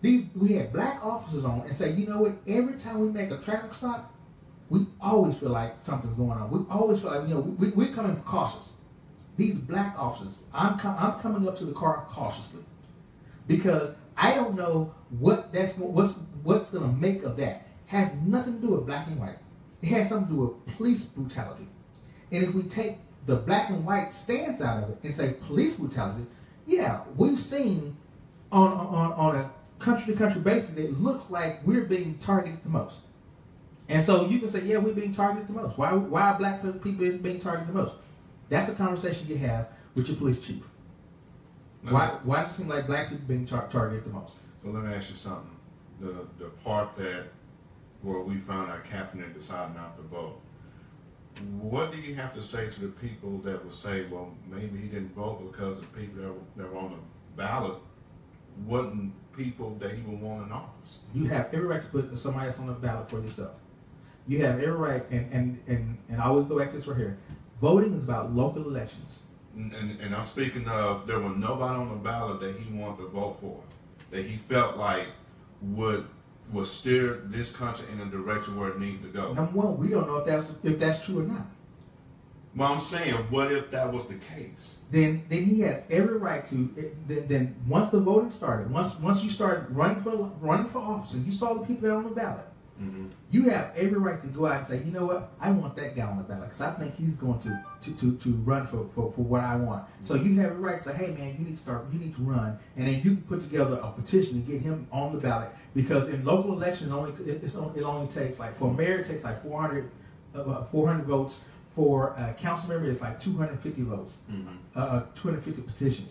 We had black officers on and say, you know what, every time we make a traffic stop, we always feel like something's going on. We always feel like, we're coming cautious. These black officers, I'm coming up to the car cautiously because I don't know what's going to make of that. Has nothing to do with black and white. It has something to do with police brutality. And if we take the black and white stance out of it and say police brutality, yeah, we've seen on a country-to-country basis, it looks like we're being targeted the most. And so you can say, yeah, we're being targeted the most. Why are black people being targeted the most? That's a conversation you have with your police chief. Why does it seem like black people being targeted the most? So let me ask you something. The part where we found out Kaepernick decided not to vote, what do you have to say to the people that will say, well, maybe he didn't vote because the people that were on the ballot wasn't people that he would want in office? You have every right to put somebody else on the ballot for yourself. You have every right, and I always go back to this right here. Voting is about local elections. and I'm speaking of, there was nobody on the ballot that he wanted to vote for, that he felt like would steer this country in a direction where it needs to go. Number one, we don't know if that's true or not. Well, I'm saying, what if that was the case? Then he has every right to. Then once the voting started, once you started running for office, and you saw the people that are on the ballot, you have every right to go out and say, you know what, I want that guy on the ballot because I think he's going to run for what I want. So you have every right to say, hey man, you need to run, and then you can put together a petition to get him on the ballot, because in local elections it only takes, like, for mayor it takes like 400 votes. For a council member, it's like 250 votes, 250 petitions.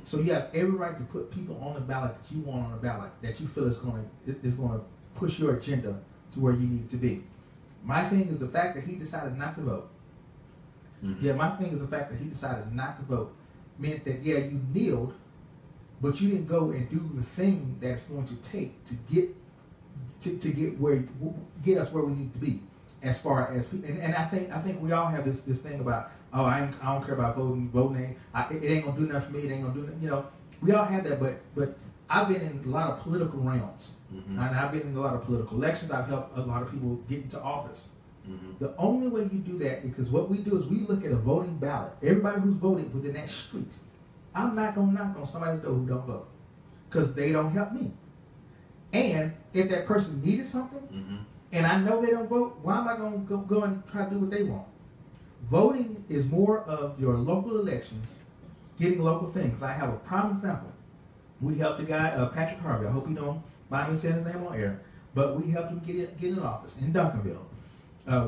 So you have every right to put people on the ballot that you want on the ballot, that you feel is going to push your agenda to where you need to be. My thing is the fact that he decided not to vote. Yeah, my thing is the fact that he decided not to vote meant that, yeah, you kneeled, but you didn't go and do the thing that's going to take to get us where we need to be. As far as people, and I think we all have this thing about, oh, I don't care about voting. It ain't gonna do nothing for me. It ain't gonna do nothing. You know, we all have that. But I've been in a lot of political realms, and I've been in a lot of political elections. I've helped a lot of people get into office. The only way you do that, because what we do is we look at a voting ballot. Everybody who's voted within that street, I'm not gonna knock on somebody's door who don't vote, because they don't help me. And if that person needed something. And I know they don't vote, why am I going to go and try to do what they want? Voting is more of your local elections, getting local things. I have a prime example. We helped the guy, Patrick Harvey. I hope you don't mind me saying his name on air. But we helped him get in office in Duncanville.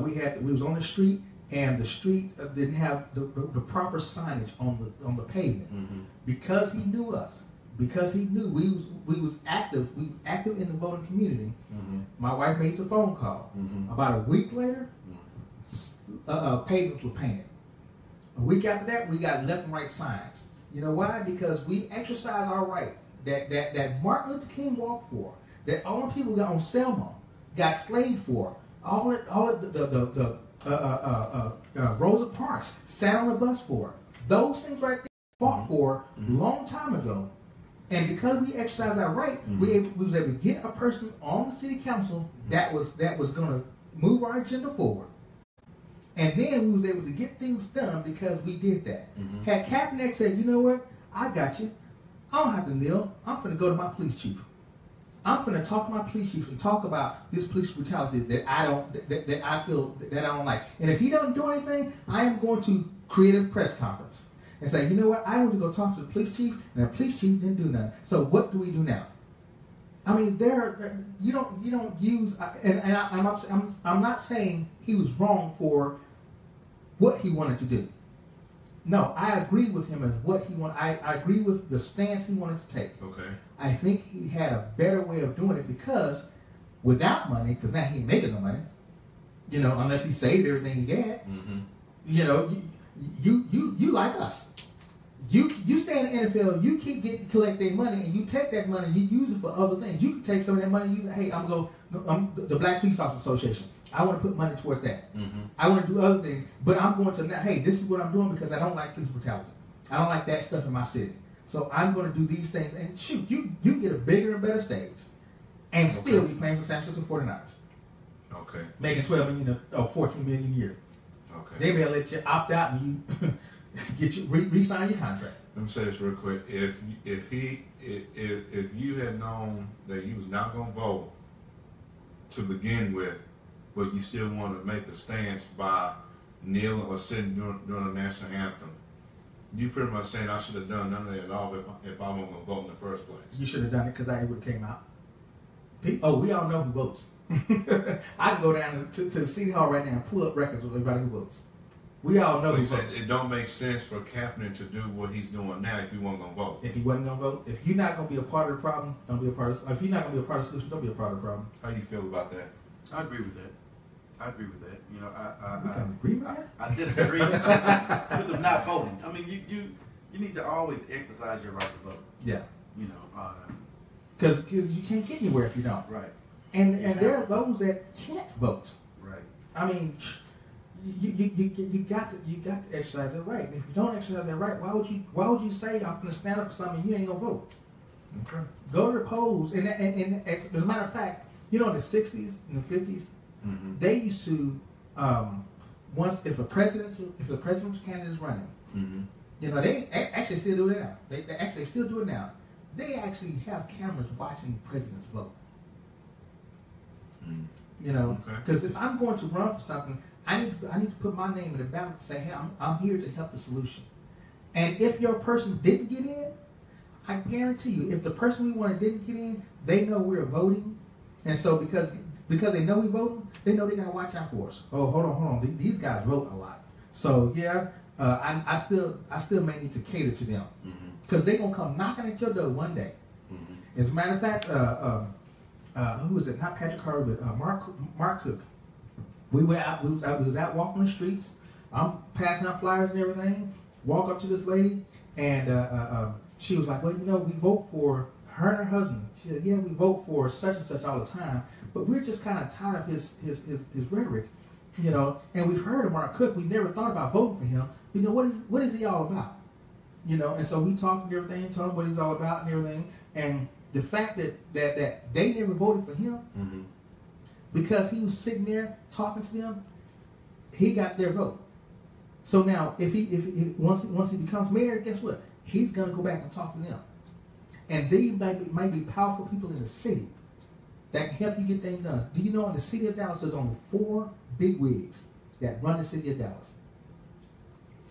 We was on the street, and the street didn't have the proper signage on the pavement. Because he knew us. Because he knew we was active in the voting community. My wife made a phone call. About a week later, pavements were painted. A week after that, we got left and right signs. You know why? Because we exercised our right that Martin Luther King walked for, that all the people got on Selma got slaved for, all the Rosa Parks sat on the bus for. Those things right there fought for a long time ago. And because we exercised our right, we was able to get a person on the city council that was going to move our agenda forward. And then we was able to get things done because we did that. Had Kaepernick said, you know what, I got you. I don't have to kneel. I'm going to go to my police chief. I'm going to talk to my police chief and talk about this police brutality that I feel that I don't like. And if he don't do anything, I am going to create a press conference and say, you know what, I want to go talk to the police chief, and the police chief didn't do nothing. So what do we do now? I mean, you don't use, and I'm not saying he was wrong for what he wanted to do. No, I agree with him as what he wanted. I agree with the stance he wanted to take. Okay. I think he had a better way of doing it, because without money, because now he ain't making no money, you know, unless he saved everything he had. You know, you like us. You stay in the NFL, you keep collecting money, and you take that money and you use it for other things. You can take some of that money and use it. Hey, I'm the Black Police Officers Association. I want to put money toward that. I want to do other things, but I'm going to, hey, this is what I'm doing because I don't like police brutality. I don't like that stuff in my city. So I'm going to do these things, and shoot, you can get a bigger and better stage, and still be playing for San Francisco 49ers. Okay. Making $12 million or $14 million a year. Okay. They may let you opt out and you get you re-sign your contract. Let me say this real quick. If you had known that you was not going to vote to begin with, but you still want to make a stance by kneeling or sitting during the national anthem, you pretty much saying I should have done none of that at all if I wasn't going to vote in the first place. You should have done it because I would have came out. We all know who votes. I can go down to the City Hall right now and pull up records with everybody who votes. We all know who votes. It don't make sense for Kaepernick to do what he's doing now if he wasn't going to vote. If he wasn't going to vote, if you're not going to be a part of the problem, don't be a part of it. If you're not going to be a part of the solution, don't be a part of the problem. How do you feel about that? I agree with that. You know, I disagree with them not voting. I mean, you need to always exercise your right to vote. Yeah. You know, because you can't get anywhere if you don't. Right. And there are those that can't vote. Right. I mean, you got to exercise it right. If you don't exercise it right, why would you say I'm going to stand up for something and you ain't gonna vote? Okay. Go to the polls, and as a matter of fact, in the 60s and the 50s, they used to once if a presidential candidate is running, they actually still do it now. They actually still do it now. They actually have cameras watching presidents vote. Because if I'm going to run for something, I need to put my name in the ballot to say, hey, I'm here to help the solution. And if your person didn't get in, I guarantee you, if the person we wanted didn't get in, they know we're voting, and so because they know we're voting, they know they gotta watch out for us. Oh, hold on, these guys vote a lot. So yeah, I still may need to cater to them because they're gonna come knocking at your door one day. As a matter of fact, who was it? Not Patrick Harvey, but Mark Cook. We was out walking the streets. I'm passing out flyers and everything. Walk up to this lady, and she was like, "Well, we vote for her and her husband." She said, "Yeah, we vote for such and such all the time, but we're just kind of tired of his rhetoric, And we've heard of Mark Cook. We never thought about voting for him. What is he all about? And so we talked and everything, told him what he's all about and everything, and the fact that they never voted for him because he was sitting there talking to them, he got their vote. So now, if once he becomes mayor, guess what? He's gonna go back and talk to them, and they might be powerful people in the city that can help you get things done. Do you know in the city of Dallas there's only 4 bigwigs that run the city of Dallas?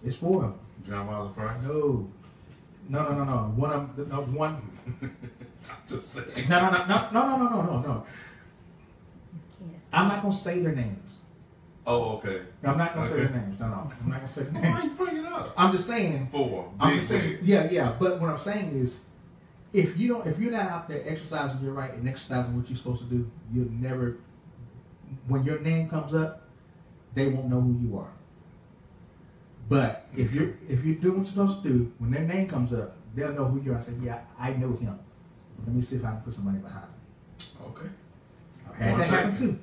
It's 4 of them. John Wilder Price? No. One. Just saying. No. Yes. I'm not gonna say their names. Oh, okay. I'm not gonna say their names. No. I'm not gonna say their Why names. you bring it up? I'm just saying. 4. I'm just saying. Yeah. But what I'm saying is, if you're not out there exercising your right and exercising what you're supposed to do, you'll never. When your name comes up, they won't know who you are. But if you're doing what you're supposed to do, when their name comes up, they'll know who you are. I say, yeah, I know him. Let me see if I can put somebody behind him. Okay. I've had that happen too.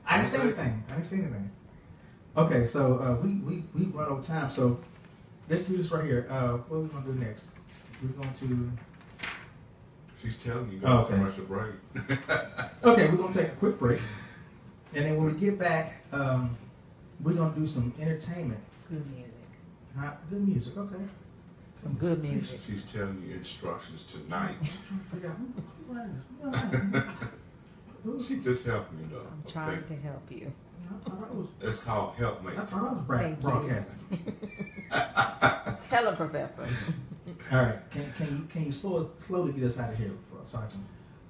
I didn't say anything. Okay, so we run over time. So let's do this right here. What are we gonna do next? We're going to. She's telling you, go okay. Commercial break. Okay, we're gonna take a quick break, and then when we get back, we're gonna do some entertainment. Good music. Good music. Okay. Some good music. She's telling you instructions tonight. She just helped me though. I'm trying to help you. It's called helpmate. I thought I was broadcasting. Tell her, Professor. All right. Can you slowly get us out of here so I can.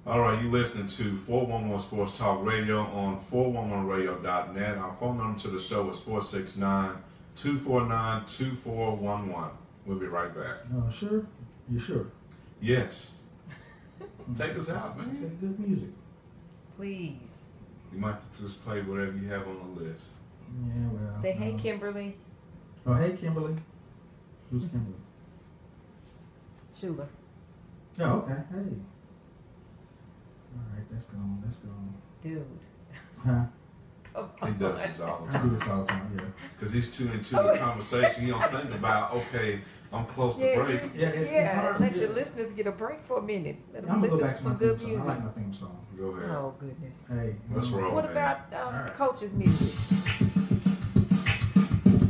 All right, you listening to 411 Sports Talk Radio on 411radio.net. Our phone number to the show is 469-249-2411. We'll be right back. No, sure? You sure? Yes. Take us out, man. Say good music. Please. You might just play whatever you have on the list. Yeah, well. Say, hey, Kimberly. Oh, hey, Kimberly. Who's Kimberly? Shula. Oh, okay. Hey. All right, that's gone. Dude. Huh? He does this all the I do time. this all the time, yeah. Because he's too into the conversation. He don't think about, okay, I'm close to break. It's hard. Let your listeners get a break for a minute. Let them I'm going to listen go back to to my some theme good song. music. I like my theme song. Go ahead. Oh, goodness. Hey. Let's roll. What man. about right. Coach's music?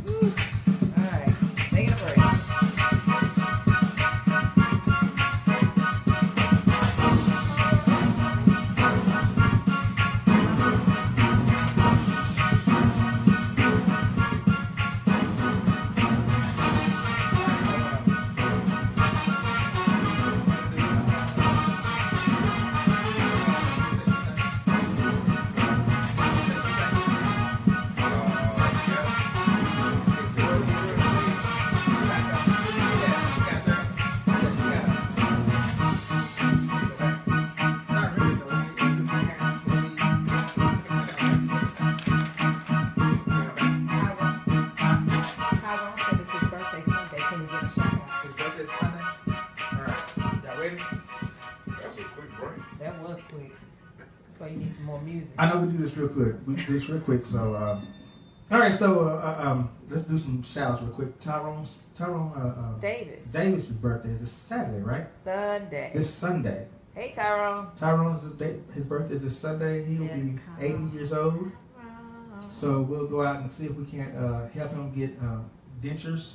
Woo. All right. Taking a break. I know we do this real quick. So All right, so let's do some shout-outs real quick. Tyrone Davis' birthday is this Saturday, right? Sunday. This Sunday. Hey, Tyrone. Tyrone's his birthday is this Sunday. He'll be 80 years old. So we'll go out and see if we can't help him get dentures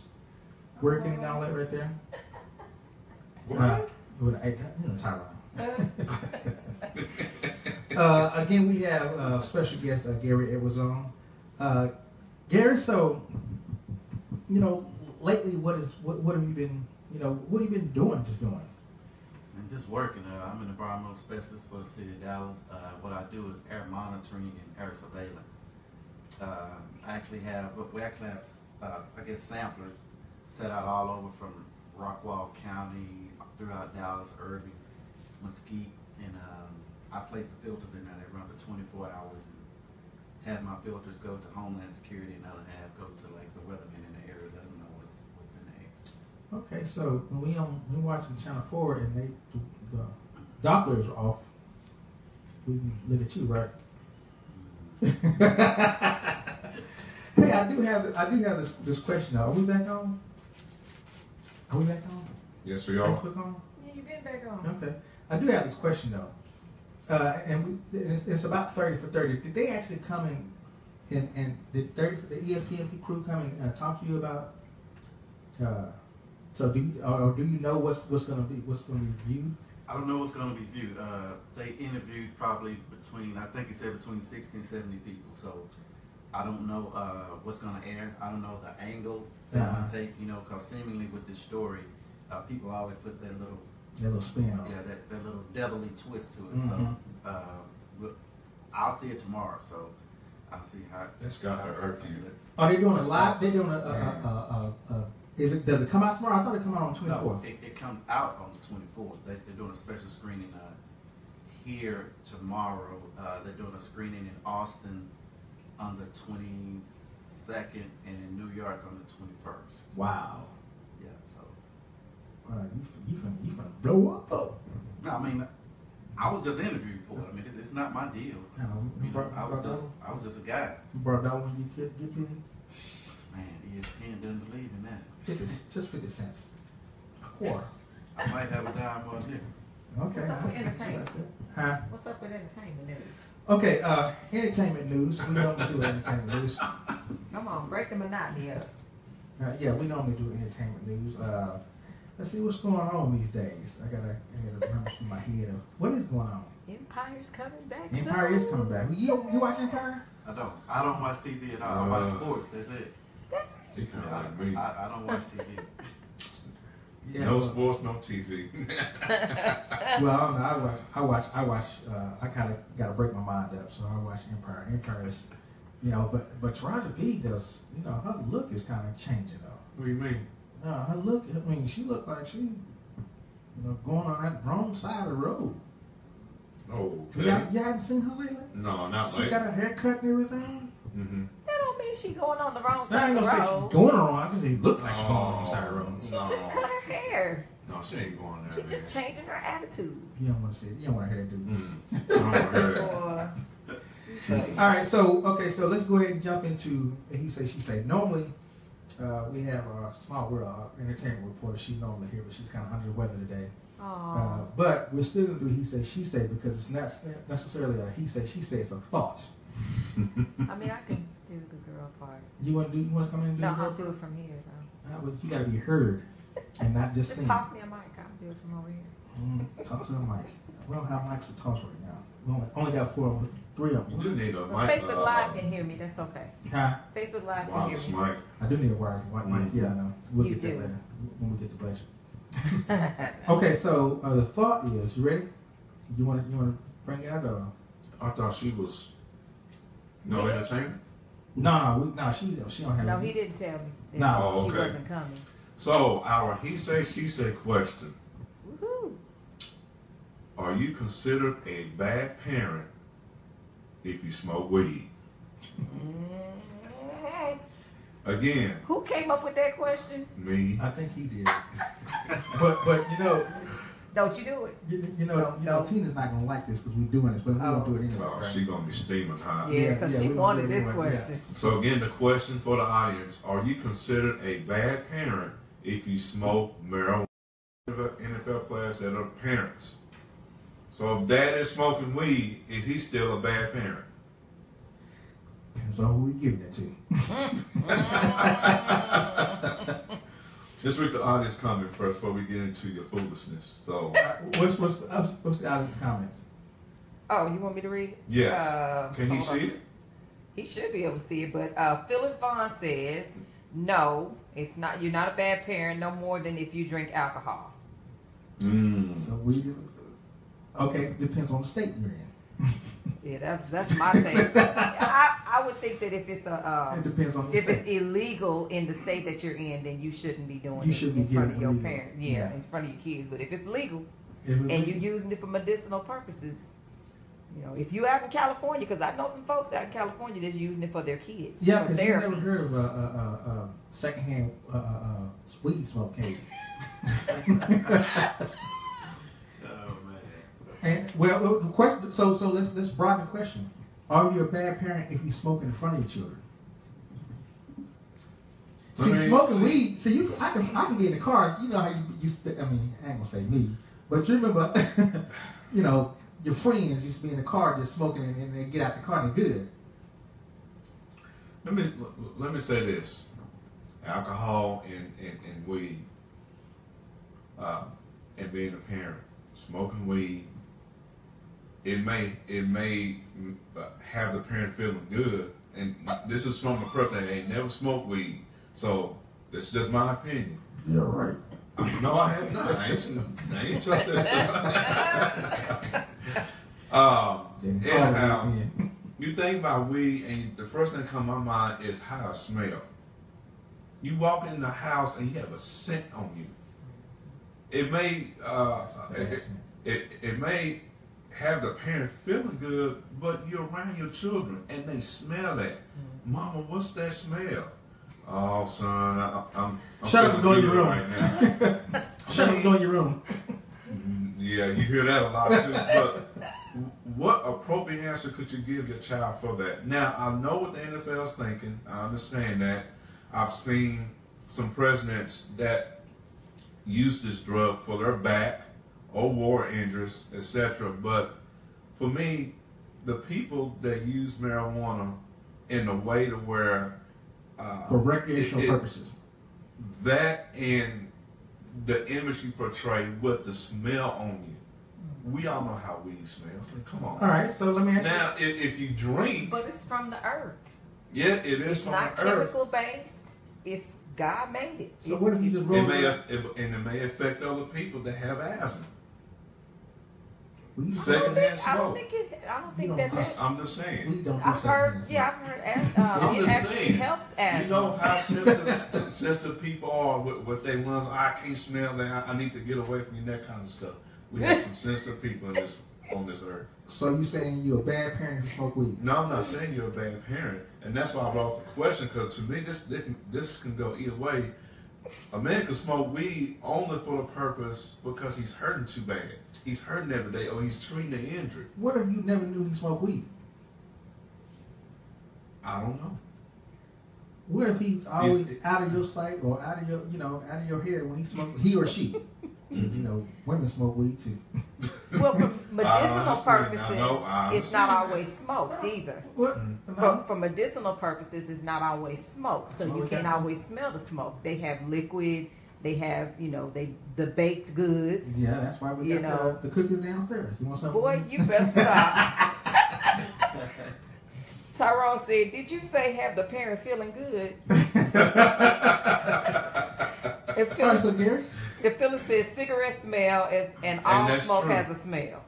working and all that right there. What? Tyrone. Again, we have special guest Gary Edwards on. Gary, so lately, what have you been, what have you been doing? And just working. I'm an environmental specialist for the city of Dallas. What I do is air monitoring and air surveillance. We actually have, I guess, samplers set out all over from Rockwall County, throughout Dallas, Irving, Mesquite, and I place the filters in there. They run for 24 hours, and have my filters go to Homeland Security, and the other half go to like the weathermen in the area, let them know what's in the air. Okay, so when we watching Channel 4 and the Dopplers are off, we can look at you, right? Hey, I do have this question now. Are we back on? Yes, we are. Facebook on? Yeah, you've been back on. Okay. I do have this question though. And it's about 30 for 30. Did they actually come and did the ESPN crew come and talk to you about? So do you know what's going to be viewed? I don't know what's going to be viewed. They interviewed probably between 60 and 70 people. So I don't know what's going to air. I don't know the angle they're going to take. Because seemingly with this story, people always put that little spin on it. Yeah, that little devilly twist to it. Mm-hmm. So I'll see it tomorrow. So I'll see how. That's got to irk you. Are they doing a live? They're doing does it come out tomorrow? I thought it come out on 24th. No, it comes out on the 24th. They're doing a special screening here tomorrow. They're doing a screening in Austin on the 22nd and in New York on the 21st. Wow. Yeah, so. You finna blow up. No, I mean, I was just interviewed for it. I mean, it's not my deal. I was just a guy. You brought that when you get busy? Man, ESPN doesn't believe in that. Just 50 cents. A quarter. I might have a dime or a nickel. Okay. What's up with entertainment? Huh? What's up with entertainment news? Okay, entertainment news. We normally do entertainment news. Come on, break the monotony up. Yeah, we normally do entertainment news. Let's see what's going on these days. I gotta remember from my head of what is going on. Empire's coming back. Empire is coming back. You watch Empire? I don't watch TV at all. I watch sports. That's it. That's He kind of like me. I don't watch TV. Yeah, no sports, no TV. Well, I watch. I kind of got to break my mind up, so I watch Empire. Empire is, but Taraji P does. Her look is kind of changing though. What do you mean? Her look. I mean, she looked like she, going on that wrong side of the road. Oh, okay. You haven't seen her lately? No, not She lately. got her hair cut and everything. Mm-hmm. that don't mean she going on the wrong I side ain't of the gonna say road. she's going wrong. I just say look like she's going on the wrong side of the road. She just cut her hair. No, she ain't going there. She's just changing her attitude. You don't want to see it. You don't want to hear that, do you? I don't wanna hear that. All right, so let's go ahead and jump into he say she say. Normally, we have our Small World entertainment reporter. She's normally here, but she's kind of under the weather today. Oh. But we're still gonna do he say she say because it's not necessarily a he say she say. It's a thought. I mean, I can do the girl part. You want to come in and do No, the I'll work? do it from here though. But you got to be heard and not just Just seen. toss me a mic. I'll do it from over here. Talk to the mic. We don't have mics to toss right now. We only got 3 of You them. do need a Well, mic. Facebook Live can hear me. That's okay. Huh? Facebook Live can hear Wireless me. mic. I do need a wireless mic. Mhm. Yeah, I know. We'll You get that do. later when we get the budget. Okay, so the thought is, you ready? You want to bring it out or? I thought she was no entertainment. No, she don't have. No, it. he didn't tell me that No. Oh, she okay. wasn't coming. So our he say she say question: Woohoo! are you considered a bad parent if you smoke weed? Again, Who came up with that question? me. I think he did. but Don't you do it? You know, Tina's not gonna like this because we're doing this, but we don't do it anyway. Oh, right? she gonna be steaming hot. Yeah, because she we wanted do it this anyway, question. So again, the question for the audience: are you considered a bad parent if you smoke marijuana? NFL players that are parents. So if dad is smoking weed, is he still a bad parent? Depends on who we giving it to. Let's read the audience comment first before we get into your foolishness. So What's the audience comments? Oh, you want me to read it? yes, can he hold on. see it? He should be able to see it, but Phyllis Vaughn says, no, it's not. You're not a bad parent no more than if you drink alcohol. So we okay. Depends on the state you're in. Yeah, that's my take. I would think that if it's it depends on the if state. it's illegal in the state that you're in, then you shouldn't be doing You it should be in front getting of your illegal. parents. Yeah. Yeah, in front of your kids. But if it's legal If it's and you're using it for medicinal purposes, you know, if you out in California, because I know some folks out in California that's using it for their kids. yeah, for because you therapy. never heard of secondhand weed smoke, can you? Oh man. And well, the question. So let's broaden the question. Are you a bad parent if you smoke in front of your children? See, smoking weed. See, I can be in the car. You know how you I mean, I ain't gonna say me, but you remember, you know, your friends used to be in the car just smoking, and they get out the car and they're good. Let me say this: alcohol and weed, and being a parent, smoking weed. It may have the parent feeling good, and this is from a person that ain't never smoked weed. So that's just my opinion. You're right. No, I have not. I ain't touched this stuff. Anyhow, you think about weed, and the first thing that comes to my mind is how it smells. You walk in the house and you have a scent on you. It may it may have the parent feeling good, but you're around your children and they smell that. Mama, what's that smell? Oh, son, I'm Shut up and go in your room right now. Shut up and go in your room. Yeah, you hear that a lot too. But what appropriate answer could you give your child for that? Now, I know what the NFL's thinking. I understand that. I've seen some presidents that use this drug for their back or war injuries, etc. But for me, the people that use marijuana in a way to where For recreational purposes. that and the image you portray with the smell on you. We all know how weed smells. Like, come on. All right, so let me ask you. Now, if you drink, But it's from the earth. yeah, it is It's from not the earth. chemical based. It's God made it. So what if you just roll It may affect other people that have asthma. weed? Secondhand I don't smoke. think it. I don't think You that. don't- that I'm just saying. Weed don't do I've heard. secondhand Yeah, smoke. I've heard. I'm It just actually saying. helps asthma. You know how sensitive people are with their lungs. I can't smell that. I need to get away from you. That kind of stuff. We have some sensitive people on this earth. So you saying you're a bad parent if you smoke weed? No, I'm not saying you're a bad parent, and that's why I brought the question. Because to me, this can go either way. A man can smoke weed only for the purpose because he's hurting too bad. He's hurting every day, or he's treating the injury. What if you never knew he smoked weed? I don't know. What if he's always out of your sight or out of your, out of your head when he smokes? He or she, 'Cause, women smoke weed too. Well, for medicinal understand. purposes, I know. I it's not understand. always smoked either. What? For medicinal purposes, it's not always smoke, so you can't always smell the smoke. They have liquid. They have, the baked goods. Yeah, that's why we got the cookies downstairs. You want something? Boy, you better stop. Tyrone said, "Did you say have the parent feeling good?" If All right, so Gary. Phyllis says cigarette smell and all that's smoke true. has a smell.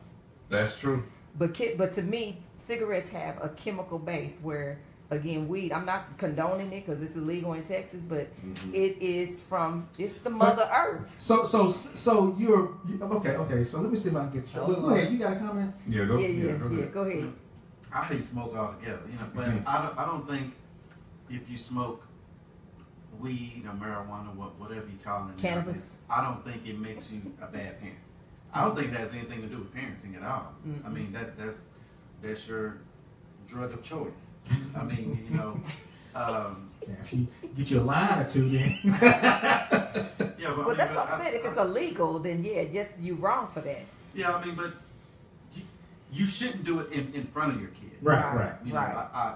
That's true. But to me, cigarettes have a chemical base where, again, weed, I'm not condoning it because it's illegal in Texas, but it is it's the Mother Earth. So you're okay. So let me see if I can get this. Go ahead. You got a comment? Yeah, go. Yeah, ahead. go ahead. I hate smoke altogether, but I don't think if you smoke weed or marijuana, whatever you call it, Cannabis. I don't think it makes you a bad parent. I don't think it has anything to do with parenting at all. Mm-mm. I mean, that's your drug of choice. I mean, you know. If you get your line or two, then. Yeah, but Well, that's what I'm saying. If it's illegal, then yeah, just you wrong for that. Yeah, I mean, but you shouldn't do it in front of your kids. Right. You know, Right.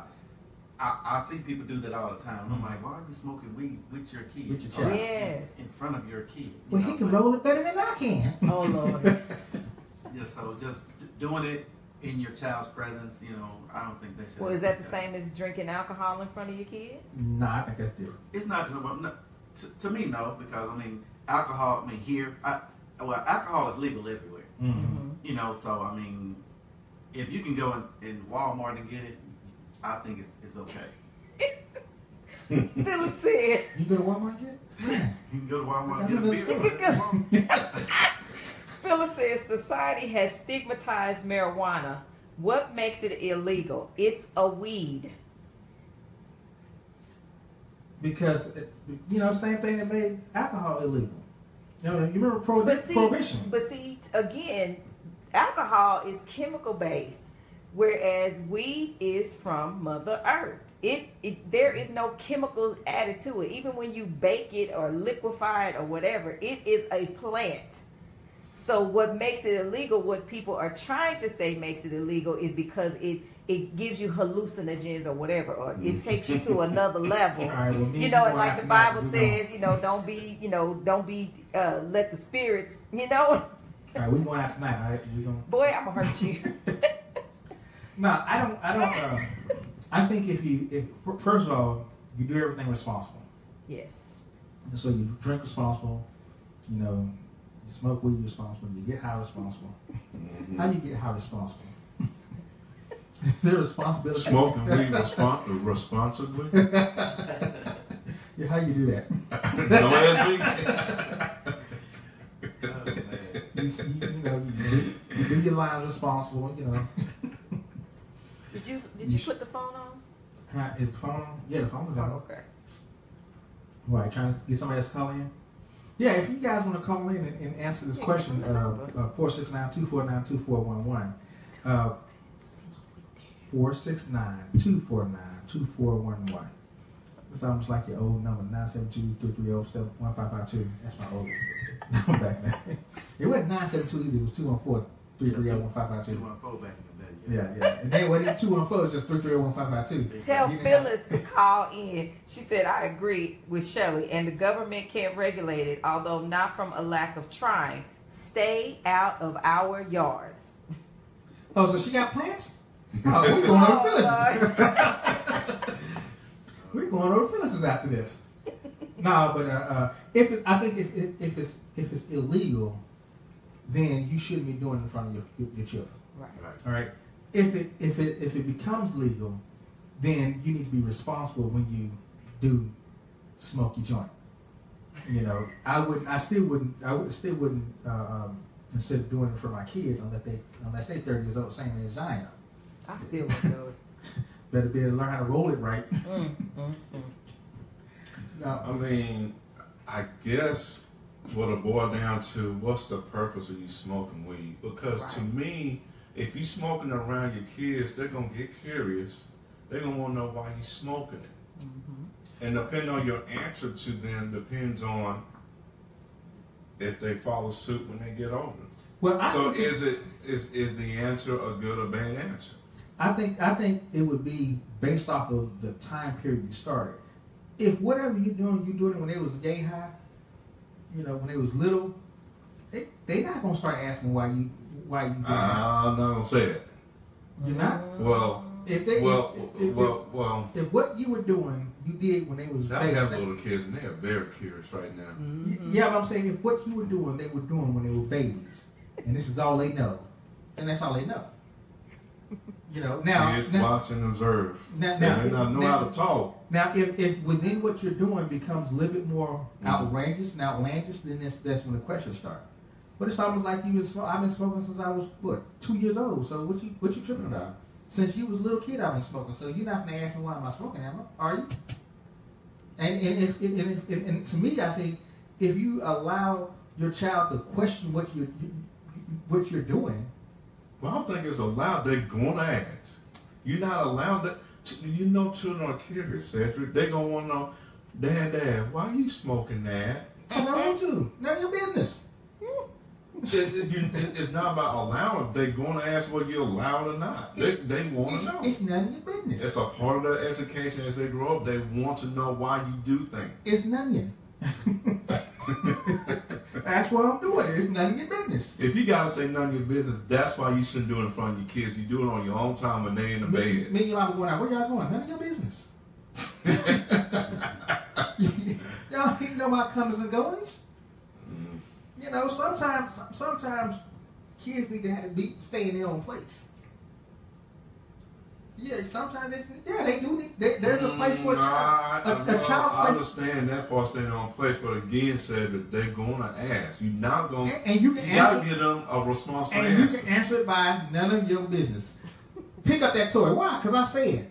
I see people do that all the time. I'm like, why are you smoking weed with your kid? With your Or child. Yes. in front of your kid. Well, you he know, can but- roll it better than I can. Oh Lord. Yeah, so just doing it in your child's presence, you know, I don't think they should. Well, is that the same as drinking alcohol in front of your kids? Nah, I think that's different. It's not to me, no, because I mean, alcohol. I mean, here, alcohol is legal everywhere. Mm-hmm. You know, so I mean, if you can go in Walmart and get it, I think it's okay. Phyllis said. You go to Walmart and get it? You can go to Walmart You and get a beer. Phyllis says society has stigmatized marijuana. What makes it illegal? It's a weed. Because, same thing that made alcohol illegal. You remember But prohibition. see, again, alcohol is chemical based, whereas weed is from Mother Earth. There is no chemicals added to it. Even when you bake it or liquefy it or whatever, it is a plant. So what makes it illegal, what people are trying to say makes it illegal, is because it gives you hallucinogens or whatever, or it takes you to another level. All right, well, me And and like the Bible says, don't be let the spirits, All right, we're going out tonight. All right, we're going. Boy, I'm gonna hurt you. No, I don't. I think if first of all, you do everything responsible. Yes. And so you drink responsible. You smoke weed responsible. You get high responsible. Mm-hmm. How do you get high responsible? Is there responsibility? Smoking weed responsibly? Yeah, how you do that? Don't ask me. Oh, You do your lines responsible. Did you put the phone on? Is the phone on? Yeah, the phone is on. Oh, okay. Right, trying to get somebody else to call in? Yeah, if you guys want to call in and answer this question, 469-249-2411. 469-249-2411. It's almost like your old number, 972-330-1552. That's my old number back then. It wasn't 972 either, it was 214-330-1552. 214 back in the day. Yeah. And then what 214 is just 330-1552. Tell You didn't Phyllis to call in. She said, I agree with Shelley, and the government can't regulate it, although not from a lack of trying. Stay out of our yards. Oh, so she got plants? Oh, we're going over Phyllis's. We're going over Phyllis's after this. No, but I think if it's illegal, then you shouldn't be doing it in front of your children. Right. All right. If it becomes legal, then you need to be responsible when you do smoke your joint. I still wouldn't consider doing it for my kids unless they're 30 years old, same age as I am. I still would do it. Better be able to learn how to roll it right. I mean, I guess what'll boil down to what's the purpose of you smoking weed? Because to me, if you smoking around your kids, they're gonna get curious. They're gonna want to know why you smoking it. And depending on your answer to them depends on if they follow suit when they get older. Well, is the answer a good or bad answer? I think it would be based off of the time period you started. If whatever you're doing it when they was yay high, when they was little, they not gonna start asking why you doing that. I'm not gonna say that. You're not. Well, If what you were doing, you did when they was I have little kids and they are very curious right now. Yeah, but I'm saying if what you were doing, they were doing when they were babies, and this is all they know, and that's all they know. Now Kids watch and observe. Now, they may not know how to talk. Now, if within what you're doing becomes a little bit more outlandish, then that's when the questions start. But it's almost like I've been smoking since I was 2 years old. So what you tripping about? Since you was a little kid, I've been smoking. So you're not gonna ask me why am I smoking, are you? And to me, I think if you allow your child to question what what you're doing. Well, I don't think it's allowed. They're going to ask. You're not allowed to. You know, children are curious, Cedric. They're going to want to know, Dad, why are you smoking that? Because I want to. None of your business. It's not about allowing. They're going to ask whether you're allowed or not. They want to know. It's none of your business. It's a part of their education as they grow up. They want to know why you do things. It's none of your. That's why I'm doing it. It's none of your business. If you gotta say none of your business, that's why you shouldn't do it in front of your kids. You do it on your own time when they in the bed. Me and your mama going out. Where y'all going? None of your business. Y'all need to know my comings and goings. You know, sometimes kids need to stay in their own place. Yeah, sometimes they do need. There's a place for a child. A child's I place. understand that part, staying in their own place, but again, said that they're going to ask. You're not going. And you can gotta answer. give them a responsible And answer. you can answer it by none of your business. Pick up that toy. Why? Because I said.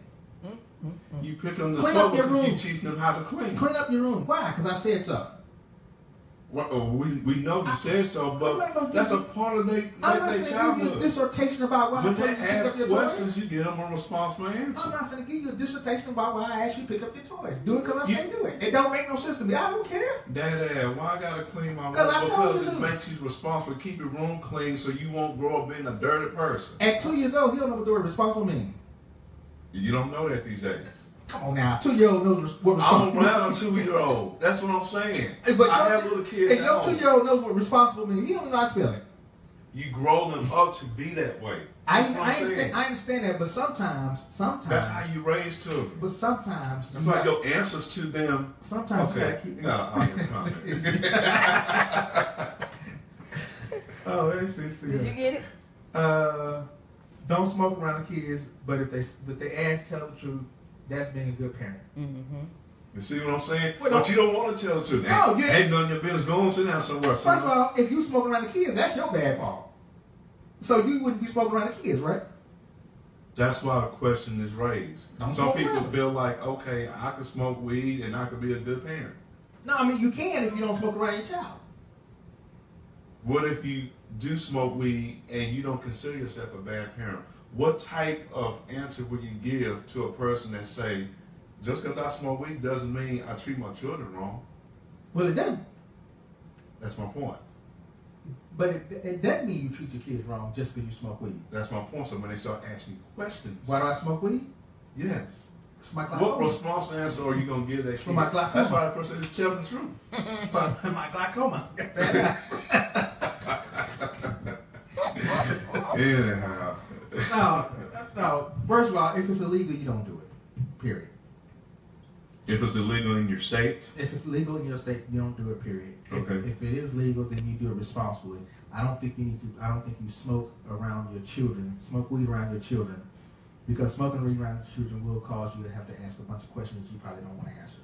You pick them the Clean toy up your because room. you teaching them how to clean. Clean up your room. Why? Because I said so. Well, we know you said so, but that's a part of their I'm not going to give you a childhood. dissertation about why When I told they you to pick ask up your questions, toys. you give them a responsible answer. I'm not going to give you a dissertation about why I asked you to pick up your toys. Do it because I say do it. It don't make no sense to me. I don't care. Dad, why I gotta clean my room? 'Cause I told Because you it to. makes you responsible. Keep your room clean so you won't grow up being a dirty person. At 2 years old, he don't know what the word responsible means. You don't know that these days. Come on now. 2-year-old knows what I'm responsible around a 2-year-old. That's what I'm saying. But I have little kids and at your home. 2-year-old knows what responsible means. He don't know how to spell it. You grow them up to be that way. I That's what I'm saying. understand that, but sometimes. That's how you raise children. But sometimes. That's why your answers to them. Sometimes you Okay. gotta keep. You got an honest comment. Oh, let's see. Did you get it? Don't smoke around the kids, but if they ask, tell the truth. That's being a good parent. Mm-hmm. You see what I'm saying? Well, But you don't want to tell the truth. No, you Ain't none of your business. Go and sit down somewhere. First of all, if you smoke around the kids, that's your bad fault. So you wouldn't be smoking around the kids, right? That's why the question is raised. Don't Some smoke people around. feel like, okay, I can smoke weed and I could be a good parent. No, I mean you can if you don't smoke around your child. What if you do smoke weed and you don't consider yourself a bad parent? What type of answer would you give to a person that say, just because I smoke weed doesn't mean I treat my children wrong? Well, it doesn't. That's my point. But it doesn't mean you treat your kids wrong just because you smoke weed. That's my point. So when they start asking questions, Why do I smoke weed? yes. It's my What glaucoma. responsible answer are you going to give that For kid? my glaucoma. That's why the person is telling the truth. It's my glaucoma. Anyhow. No. First of all, if it's illegal, you don't do it. Period. If it's illegal in your state, If it's legal in your state, you don't do it. Period. Okay. If it is legal, then you do it responsibly. I don't think you smoke around your children. Smoke weed around your children, because smoking weed around your children will cause you to have to ask a bunch of questions you probably don't want to answer.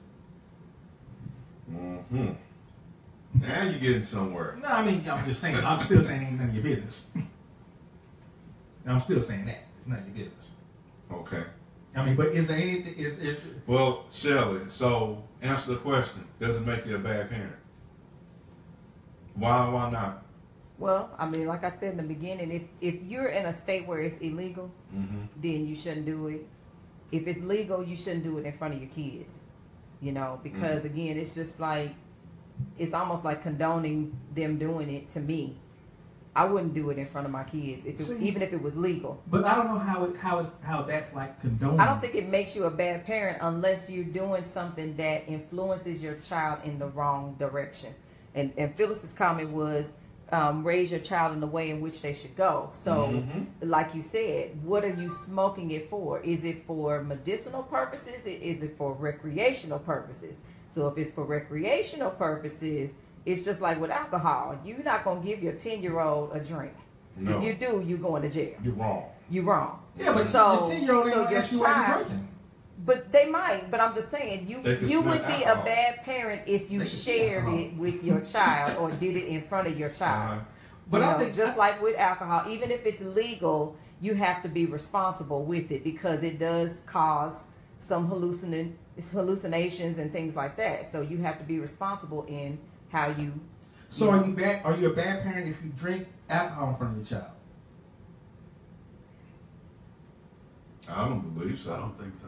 now you're getting somewhere. No, I mean I'm just saying. I'm still saying ain't none of your business. I'm still saying that it's none of your business. Okay. I mean, but is there anything? Is Well, Shelley, so answer the question. Does it make you a bad parent? Why not? Well, I mean, like I said in the beginning, if you're in a state where it's illegal, Mm-hmm. then you shouldn't do it. If it's legal, you shouldn't do it in front of your kids. You know, because again, it's just like, it's almost like condoning them doing it to me. I wouldn't do it in front of my kids, even if it was legal. But I don't know how that's like condoning. I don't think it makes you a bad parent unless you're doing something that influences your child in the wrong direction. And Phyllis's comment was, raise your child in the way in which they should go. So, like you said, what are you smoking it for? Is it for medicinal purposes? Is it for recreational purposes? So if it's for recreational purposes, it's just like with alcohol. You're not going to give your 10-year-old a drink. No. If you do, you're going to jail. You're wrong. You're wrong. Yeah, but So- the 10-year-old ain't so gonna your ask you why you're child- drinking. But they might. But I'm just saying, They could you smell would be alcohol. a bad parent if you They could shared smell it with your child or did it in front of your child. Uh-huh. But You I know, think just like with alcohol, even if it's legal, you have to be responsible with it because it does cause some hallucinations and things like that. So you have to be responsible in how you So are you a bad parent if you drink alcohol in front of your child? I don't believe so. I don't think so.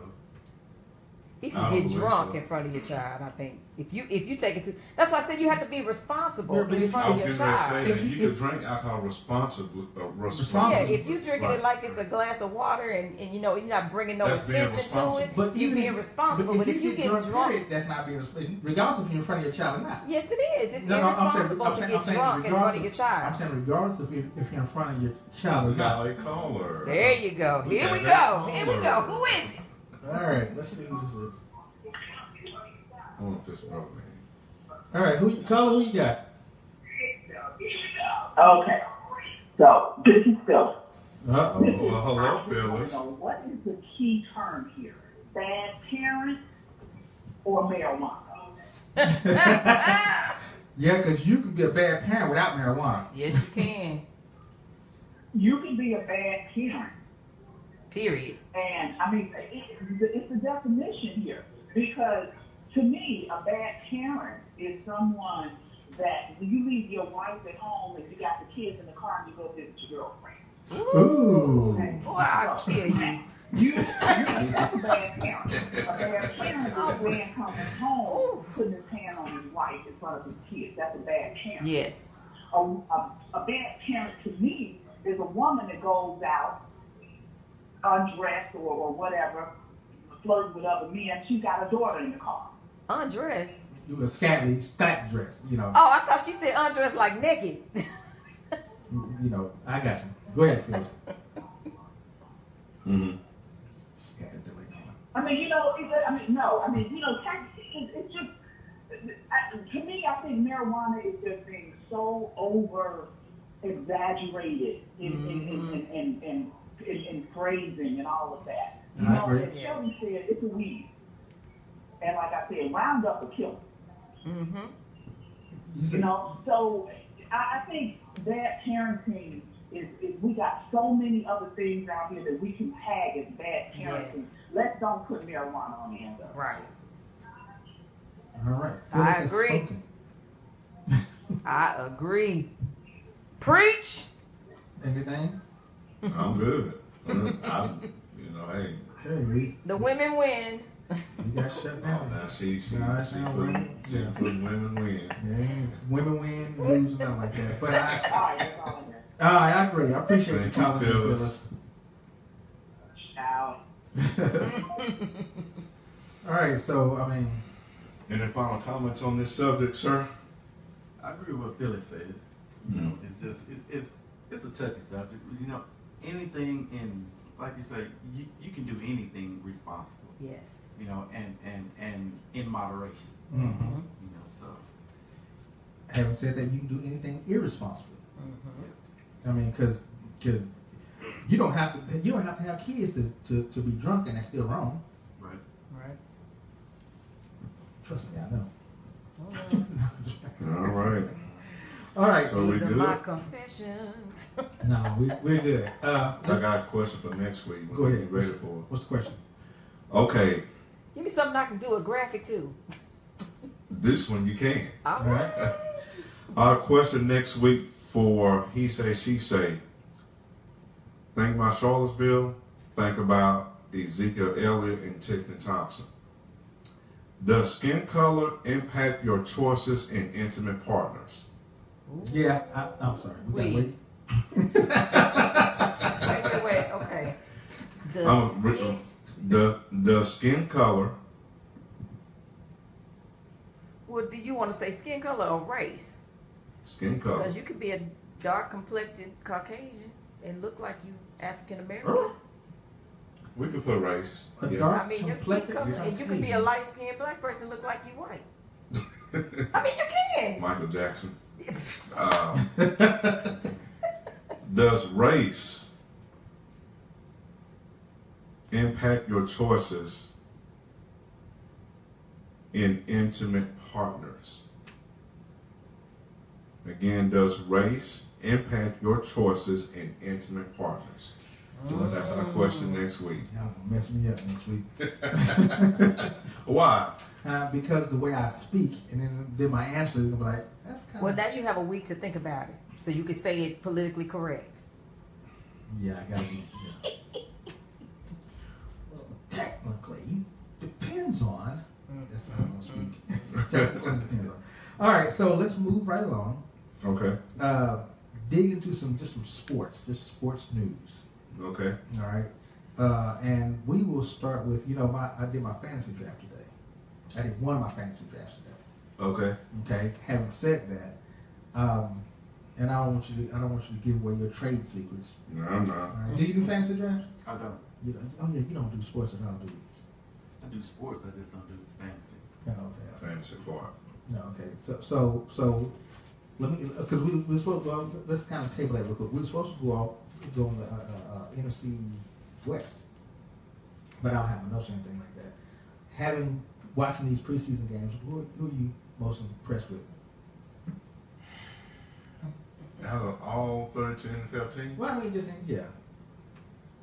If I you don't get believe drunk so. in front of your child, I think if you take it to, that's why I said you have to be responsible Yeah, but in if front I of was your getting ready to child. say that If you you- can drink alcohol responsibly. Responsible. Yeah, if you drinking Right. it like it's a glass of water and you know you're not bringing no That's being attention to it, responsible. you're being responsible. But if you get drunk, period, that's not being responsible. Regardless if you're in front of your child or not. yes, it is. It's No, I'm saying- irresponsible I'm to saying- get I'm saying drunk in front of your I'm child. saying regardless if you're in front of your child or We got not. a caller. There you go. We Here got we that go. Here we go. Who is it? All right, let's see who this is. I want this bro, man. All right, who you got? Okay, so this is Phil. Uh-oh. Well, hello, Phyllis. What is the key term here? Bad parent or marijuana? Yeah, because you can be a bad parent without marijuana. Yes, you can. You can be a bad parent, Period. and I mean, it's the definition here. Because to me, a bad parent is someone that you leave your wife at home and you got the kids in the car and you go visit your girlfriend. Ooh. Okay? Boy, I'll kill you. That's a bad parent. A bad parent is a man coming home, putting his hand on his wife in front of his kids. That's a bad parent. Yes. A bad parent to me is a woman that goes out undressed or whatever, flirting with other men. She's got a daughter in the car. Undressed. You were scantily stacked dress, you know. Oh, I thought she said undressed like naked. You know, I got you. Go ahead, Phyllis. Mm-hmm. She got that delay going. I mean, it's just, to me, I think marijuana is just being so over exaggerated in phrasing and all of that. You I know, agree. as Shelby said, it's a weed. And like I said, Roundup will kill them. Mm-hmm. You know, so I think bad parenting is we got so many other things out here that we can tag as bad parenting. Yes. Let's don't put marijuana on the end of it. Right. All right. I Phyllis has agree. spoken. I agree. Preach. Anything? I'm good. Hey. Okay, we The women win. got shut Oh, down. now she No, it's not women. Yeah. putting women win. Yeah, women win, lose, nothing like that. But All right, that's all in there. I agree. I appreciate you Thank you, calling me, Phyllis. Ciao. Phyllis. All right, so I mean, Any final comments on this subject, sir? I agree with what Phyllis said. You know, it's just it's a touchy subject. You know, anything in, like you say, you can do anything responsibly. Yes. You know, and in moderation. mhm. You know, so having said that, you can do anything irresponsibly. Mm-hmm. I mean, because you don't have to have kids to be drunk, and that's still wrong. right. Right. Trust me, I know. All right. All right. So we These are good? my confessions. No, we're good. I got a question for next week. Go ahead. You ready for it? What's the question? Okay, Give me something I can do a graphic too. this one you can. All All right. right. Our question next week for He Say, She Say. Think about Charlottesville. Think about Ezekiel Elliott and Tiffany Thompson. Does skin color impact your choices in intimate partners? Yeah, I'm sorry. We gotta Wait. wait. Wait. Okay. Does skin color Well, do you want to say skin color or race? Skin color. Because you could be a dark complected Caucasian and look like you African American. Oh, We could put race. a Yeah. dark I mean, your skin complected color, and you could be a Caucasian. light skinned black person look like you white. I mean, you can. Michael Jackson. Does race impact your choices in intimate partners? Again, does race impact your choices in intimate partners? Well, that's our question next week. Y'all gonna mess me up next week. Why? Because the way I speak, and then my answer is gonna be like, That's kind Well, now you have a week to think about it, so you can say it politically correct. Yeah, I got it. Yeah. Well, technically, depends on. That's how I'm gonna speak. Technically depends on. All right, so let's move right along. Okay. Dig into some sports, just sports news. Okay. All right, and we will start with I did my fantasy draft today. I did one of my fantasy drafts today. Okay. Okay. Having said that, and I don't want you to give away your trade secrets. No, I'm not. All right. Do you do fantasy drafts? I don't. You don't, oh yeah, you don't do sports at all, do you? I do sports. I just don't do fantasy. Oh, okay. Fantasy part. No, okay. So let me because we're supposed to let's kind of table that real quick. We're supposed to go on the NFC West, but I don't have my notes or anything like that. Watching these preseason games, who are you most impressed with? Out of all 32 NFL teams, Well, I mean, yeah.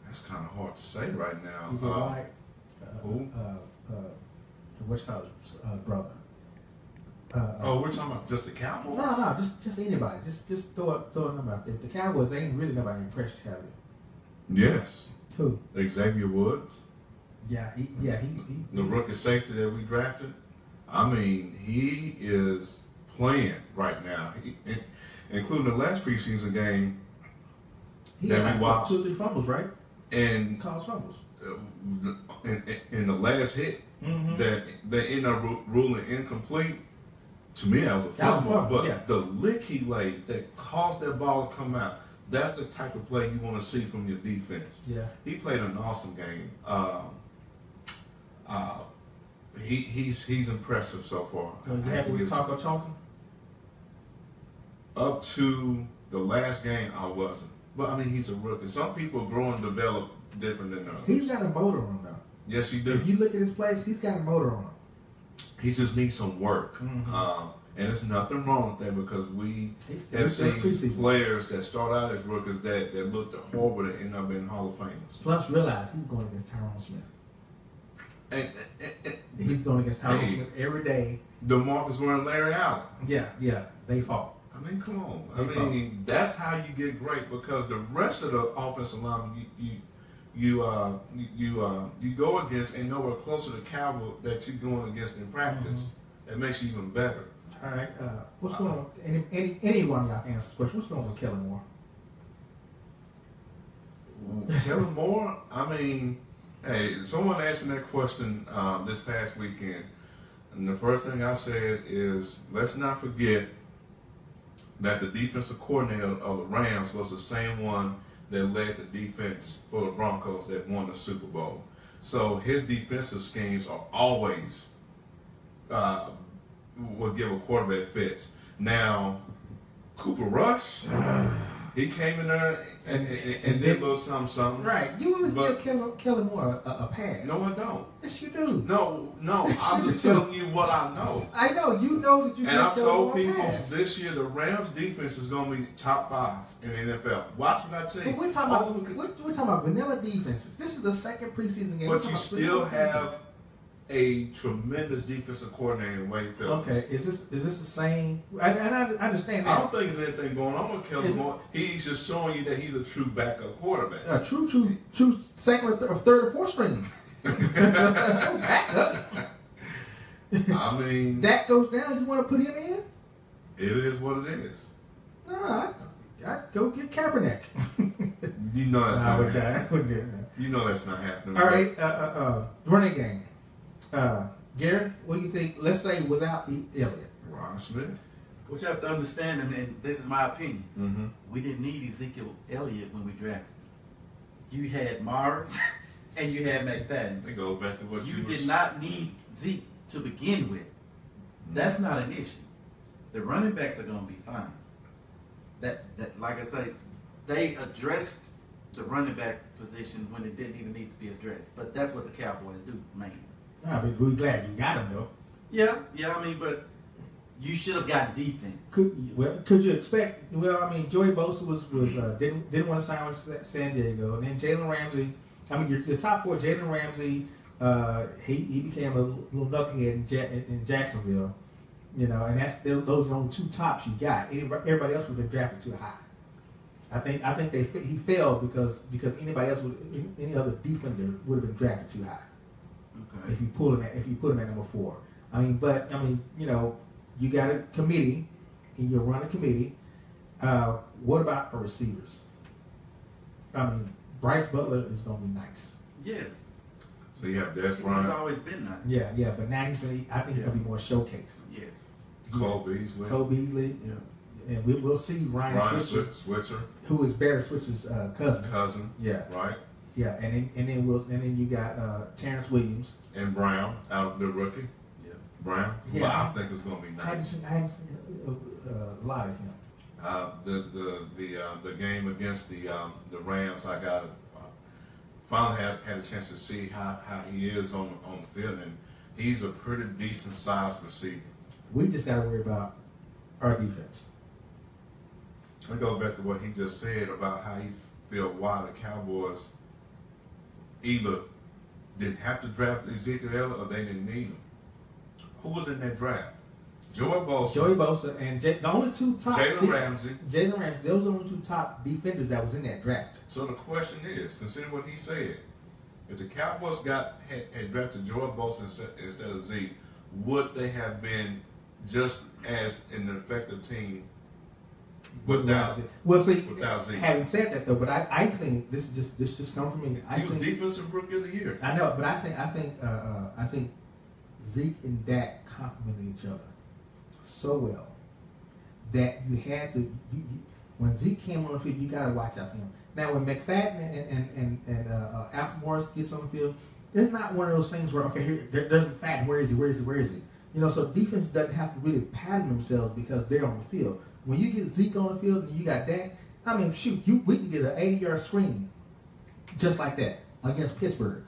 that's kind of hard to say right now. TJ White, who? what's called brother. Oh, we're talking about just the Cowboys? No, just anybody. Just throw a number out there. If the Cowboys, they ain't really nobody impressed, have you? Yes. Who? Xavier Woods. Yeah, he The rookie safety that we drafted. I mean, he is playing right now, including the last preseason game he that had we watched. 2 or 3 fumbles, right? And Caused fumbles. in the last hit Mm-hmm. that they ended up ruling incomplete. To me, that was a That was fumble. fumble, But yeah. the lick he laid that caused that ball to come out, that's the type of play you want to see from your defense. Yeah. He played an awesome game. He's impressive so far. So you happy with Taco Charlton? Up to the last game, I wasn't. But I mean, he's a rookie. Some people grow and develop different than others. He's got a motor on him, though. Yes, he do. If you look at his plays, he's got a motor on him. He just needs some work. Mhm. And there's nothing wrong with that because we He's have seen preseason. players that start out as rookies that looked horrible that end up in Hall of Famers. Plus, realize he's going against Tyrone Smith. And He's going against Tyrone Hey. Smith every day. DeMarcus Warren, Larry Allen. Yeah, they fought. I mean, come on. They I mean, that's how you get great because the rest of the offensive line, you go against and nowhere closer to caliber that you're going against in practice. That makes you even better. All right. What's going on? Any one of y'all can answer this question. What's going on with Kellen Moore? Kellen Moore, I mean, hey, someone asked me that question this past weekend, and the first thing I said is, let's not forget that the defensive coordinator of the Rams was the same one that led the defense for the Broncos that won the Super Bowl. So his defensive schemes are always will give a quarterback fits. Now, Cooper Rush, he came in there and did a little something. Right. You always give Kellen Moore a pass. No, I don't. Yes, you do. No. I'm just telling you what I know. I know. You know that you And give I've Kellen told Moore a people pass. this year the Rams defense is going to be top 5 in the NFL. Watch what I tell you. But we're talking about vanilla defenses. This is the second preseason game. But you still have a tremendous defensive coordinator in Wade Phillips. Okay, is this the same? I understand I that. don't think there's anything going on with Kellen Moore. He's just showing you that he's a true backup quarterback. True second or third or fourth string. Backup. I mean, That goes down. You want to put him in? it is what it is. No, I'd go get Kaepernick. You know that's not happening. I wouldn't do that. You know that's not happening. All right, running game. Gary, what do you think? Let's say without Elliott. Ron Smith. What you have to understand, and this is my opinion, Mm-hmm. we didn't need Ezekiel Elliott when we drafted. You had Mars and you had McFadden. It goes back to what You you did not need Zeke to begin with. That's not an issue. The running backs are going to be fine. That like I say, they addressed the running back position when it didn't even need to be addressed. But that's what the Cowboys do, mainly. I'd be really glad you got him though. Yeah, I mean, but you should have gotten defense. Could you expect? Well, I mean, Joey Bosa was didn't want to sign with San Diego, and then Jalen Ramsey. I mean, your top 4, Jalen Ramsey. He became a little knucklehead in Jacksonville. You know, and those are the only two tops you got. Everybody else would have been drafted too high. I think he failed because anybody else any other defender would have been drafted too high. Okay. If you put him at number 4. I mean, you know, you got a committee and you run a committee. What about our receivers? I mean, Bryce Butler is going to be nice. Yes. So you have Des He's Bryant, always been nice. Yeah, but now I think he's going to be more showcased. Yes. Cole Beasley, Yeah. And we'll see Ryan Switzer, who is Barry Switzer's cousin. Yeah. right? Yeah, and then you got Terrence Williams And Brown, out the rookie. Yeah. Brown. Yeah. Well, I think it's going to be I nice. haven't seen a lot of him. The game against the Rams, I got finally had a chance to see how he is on the field, and he's a pretty decent sized receiver. We just got to worry about our defense. It goes back to what he just said about how he feel why the Cowboys either didn't have to draft Ezekiel Elliott or they didn't need him. Who was in that draft? Joey Bosa and the only two top. Jalen Ramsey. Jalen Ramsey. Those are the only two top defenders that was in that draft. So the question is, consider what he said. If the Cowboys had drafted Joey Bosa instead of Zeke, would they have been just as an effective team without Zeke? Having said that though, but I think this just comes from me. He was defensive rookie of the year. I know, but I think Zeke and Dak complemented each other so well that you had to. When Zeke came on the field, you got to watch out for him. Now, when McFadden and Alfred Morris gets on the field, it's not one of those things where there's McFadden. Where is he? You know, so defense doesn't have to really pattern themselves because they're on the field. When you get Zeke on the field and you got Dak, I mean, shoot, we can get an 80-yard screen just like that against Pittsburgh.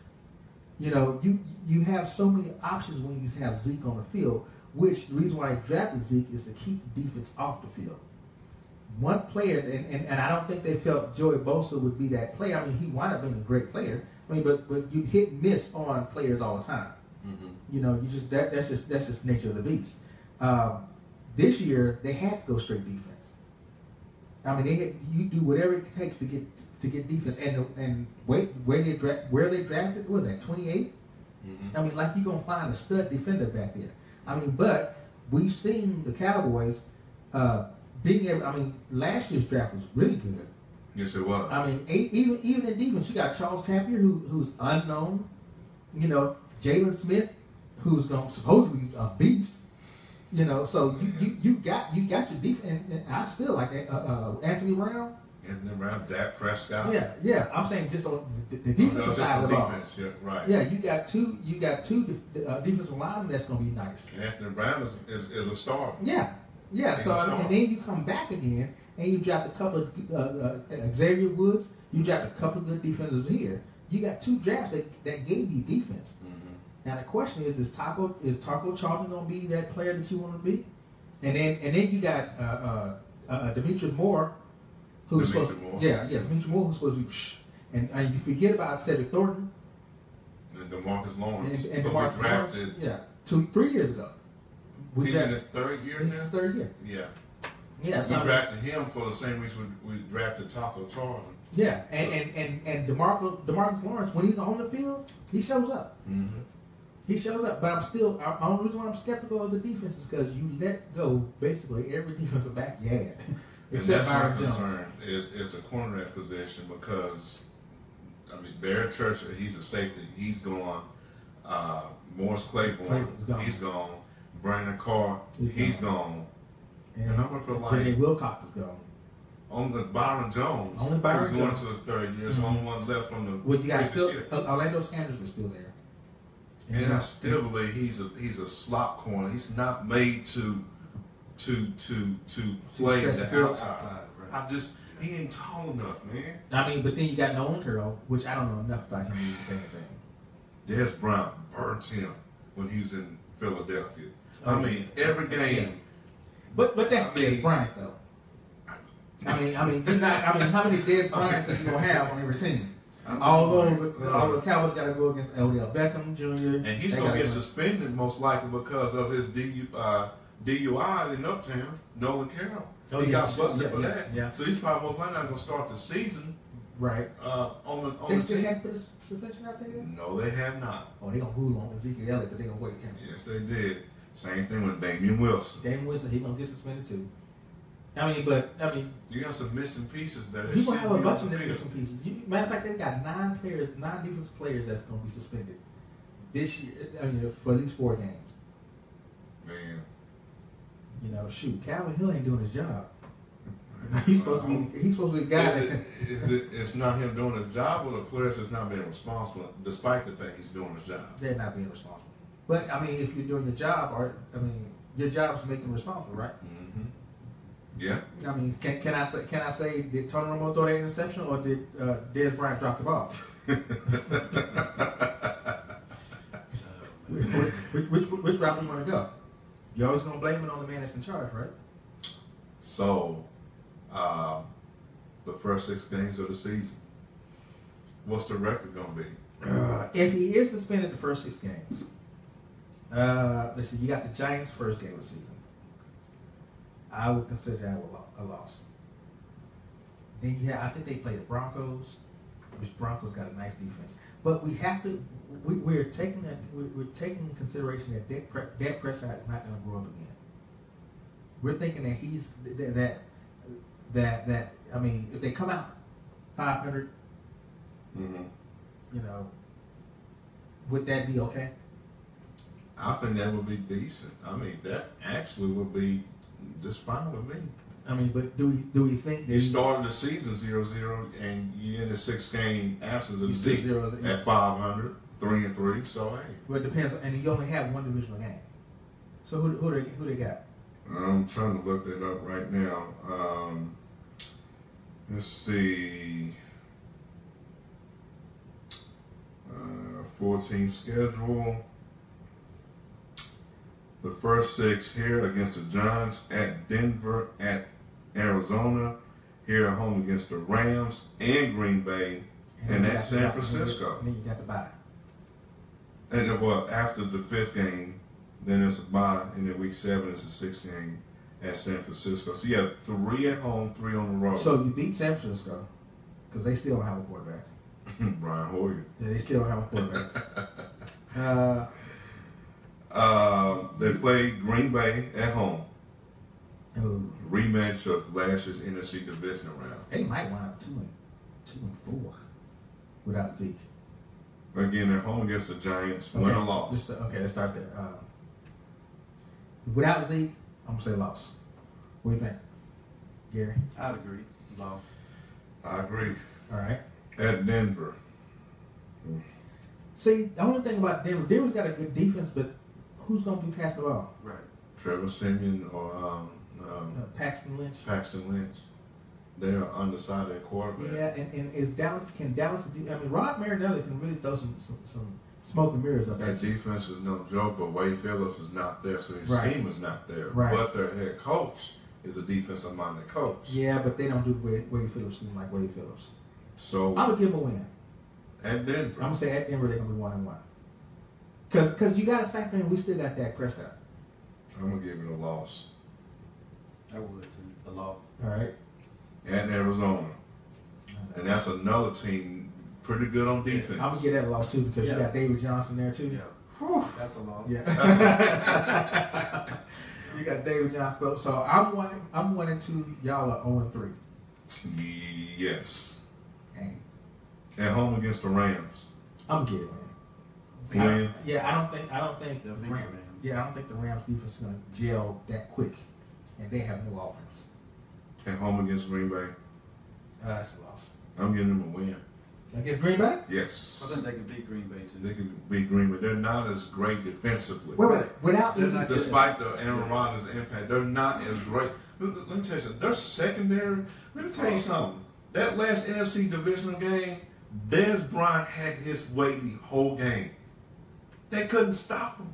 You know, you have so many options when you have Zeke on the field, which the reason why I drafted Zeke is to keep the defense off the field. One player, and I don't think they felt Joey Bosa would be that player. I mean, he wound up being a great player. I mean, but you hit and miss on players all the time. Mm-hmm. You know, that's just nature of the beast. This year they had to go straight defense. I mean, you do whatever it takes to get defense. And where they drafted, what was that, 28? Mm-hmm. I mean, like you're gonna find a stud defender back there. I mean, but we've seen the Cowboys being able. I mean, last year's draft was really good. Yes, it was. I mean, even in defense, you got Charles Tapia, who's unknown. You know, Jalen Smith, who's going supposedly be a beast. You know, so you got your defense, and I still like Anthony Brown. Anthony Brown, Dak Prescott. Yeah. I'm saying just on the defensive side of the ball. Yeah, right. Yeah, you got two defensive linemen that's going to be nice. And Anthony Brown is a star. Yeah. So I mean, and then you come back again and you draft a couple of Xavier Woods. You draft a couple of good defenders here. You got two drafts that gave you defense. Mm-hmm. Now the question is Taco Charlton going to be that player that you want to be? And then you got Demetrius Moore, who's supposed to be. And you forget about Cedric Thornton and DeMarcus Lawrence. And but DeMarcus we drafted. Lawrence, 3 years ago. He's in his third year now. This is his third year. Yeah. Yeah. We drafted him for the same reason we drafted Taco Charlton. Yeah, and DeMarcus Lawrence, when he's on the field, he shows up. Mm-hmm. He shows up, but the only reason why I'm skeptical of the defense is because you let go basically every defensive back you had. And that's my concern is the cornerback position because, I mean, Barrett Church, he's a safety. He's gone. Morris Claiborne, he's gone. Brandon Carr, he's gone. And I'm going to feel like J.J. Wilcox is gone. Only Byron Jones, who's going to his third year, is the only one left from the Well, you got still year. Orlando Scandrick is still there. And I still believe he's a slot corner. He's not made to play the outside. Right. He ain't tall enough, man. I mean, but then you got Nolan Curl, which I don't know enough about him to even say anything. Des Bryant burnt him when he was in Philadelphia. I mean, every game. But that's Des Bryant though. I mean, how many Des Bryants are you gonna have on every team? All the Cowboys got to go against Odell Beckham Jr. And he's going to get suspended most likely because of his DUI in Uptown, Nolan Carroll. Oh, He yeah, got busted for that. Yeah. So he's probably most likely not going to start the season. Right. On They the still team. hadn't put a suspension out there yet? No, they have not. Oh, they gonna rule on Ezekiel Elliott, but they gonna wait him. Yes, they did. Same thing with Damian Wilson. Damian Wilson, he gonna get suspended too. You got some missing pieces that You gonna have a shouldn't be bunch on of the them field. missing pieces. Matter of fact, they got 9 defensive players that's gonna be suspended this year. For at least 4 games. Man, Shoot, Calvin Hill ain't doing his job. He's supposed to be the guy. it's not him doing his job, or the players just not being responsible, despite the fact he's doing his job. They're not being responsible. But if you're doing your job, your job is to make them responsible, right? Mm-hmm. Yeah. Can I say did Tony Romo throw that interception, or did Dez Bryant drop the ball? Which route we want to go? You're always gonna blame it on the man that's in charge, right? So, the first 6 games of the season, what's the record gonna be? If he is suspended the first 6 games, let's see, you got the Giants' first game of the season. I would consider that a loss. Then I think they play the Broncos, which Broncos got a nice defense. But we have to, we're taking in consideration that Dak Prescott is not going to grow up again. We're thinking that he's that if they come out 500, would that be okay? I think that would be decent. That actually would be just fine with me. But do we think that You started the season 0-0, and you in the 6-game absence of the season at 500, 3-3. So hey, well, it depends, and you only have one divisional game. So who they got? I'm trying to look that up right now. Let's see. 14 schedule. The first 6 here against the Giants, at Denver, at Arizona, here at home against the Rams and Green Bay, and at San Francisco. And then you got the bye. And then, after the 5th game, then it's a bye, and then week 7 is the 6th game at San Francisco. So you have 3 at home, 3 on the road. So you beat San Francisco because they still don't have a quarterback. Brian Hoyer. Yeah, they still don't have a quarterback. They played Green Bay at home. Ooh. Rematch of last year's NFC divisional round. They might wind up 2-4 without Zeke. Again, at home against the Giants, win or loss. Okay, let's start there. Without Zeke, I'm gonna say loss. What do you think, Gary? I'd agree. Loss. I agree. All right. At Denver. See, the only thing about Denver's got a good defense, but who's gonna be passing the ball? Right. Trevor Siemian or Paxton Lynch. Paxton Lynch. They are undecided quarterback. Yeah, and can Dallas do? Rod Marinelli can really throw some smoke and mirrors up there. That defense is no joke, but Wade Phillips is not there, so his Right. scheme is not there. Right. But their head coach is a defensive-minded coach. Yeah, but they don't do Wade Phillips scheme like Wade Phillips. So I'm gonna give them a win. at Denver, I'm gonna say at Denver they're gonna be 1-1. Cause you gotta factor in we still got Dak Prescott. I'm gonna give it a loss. I would too. A loss. All right. At Arizona, and that's another team pretty good on defense. I'm gonna get that a loss too because Yeah. you got David Johnson there too. Yeah. Whew. That's a loss. Yeah. You got David Johnson. So I'm 1-2. Y'all are 0-3. Yes. Dang. At home against the Rams. I'm getting it. Win. I don't think They'll the beat the Rams. Rams. Yeah, I don't think the Rams defense is gonna gel that quick, and they have no offense. At home against Green Bay. That's a loss. I'm giving them a win. Against Green Bay? Yes. I think they can beat Green Bay too. They can beat Green Bay. They're not as great defensively. Wait. Without They're Izzy, not- Despite the Aaron Rodgers impact, they're not as great. Let me tell you something. Their secondary, let me tell you something. That last NFC divisional game, Dez Bryant had his way the whole game. They couldn't stop him.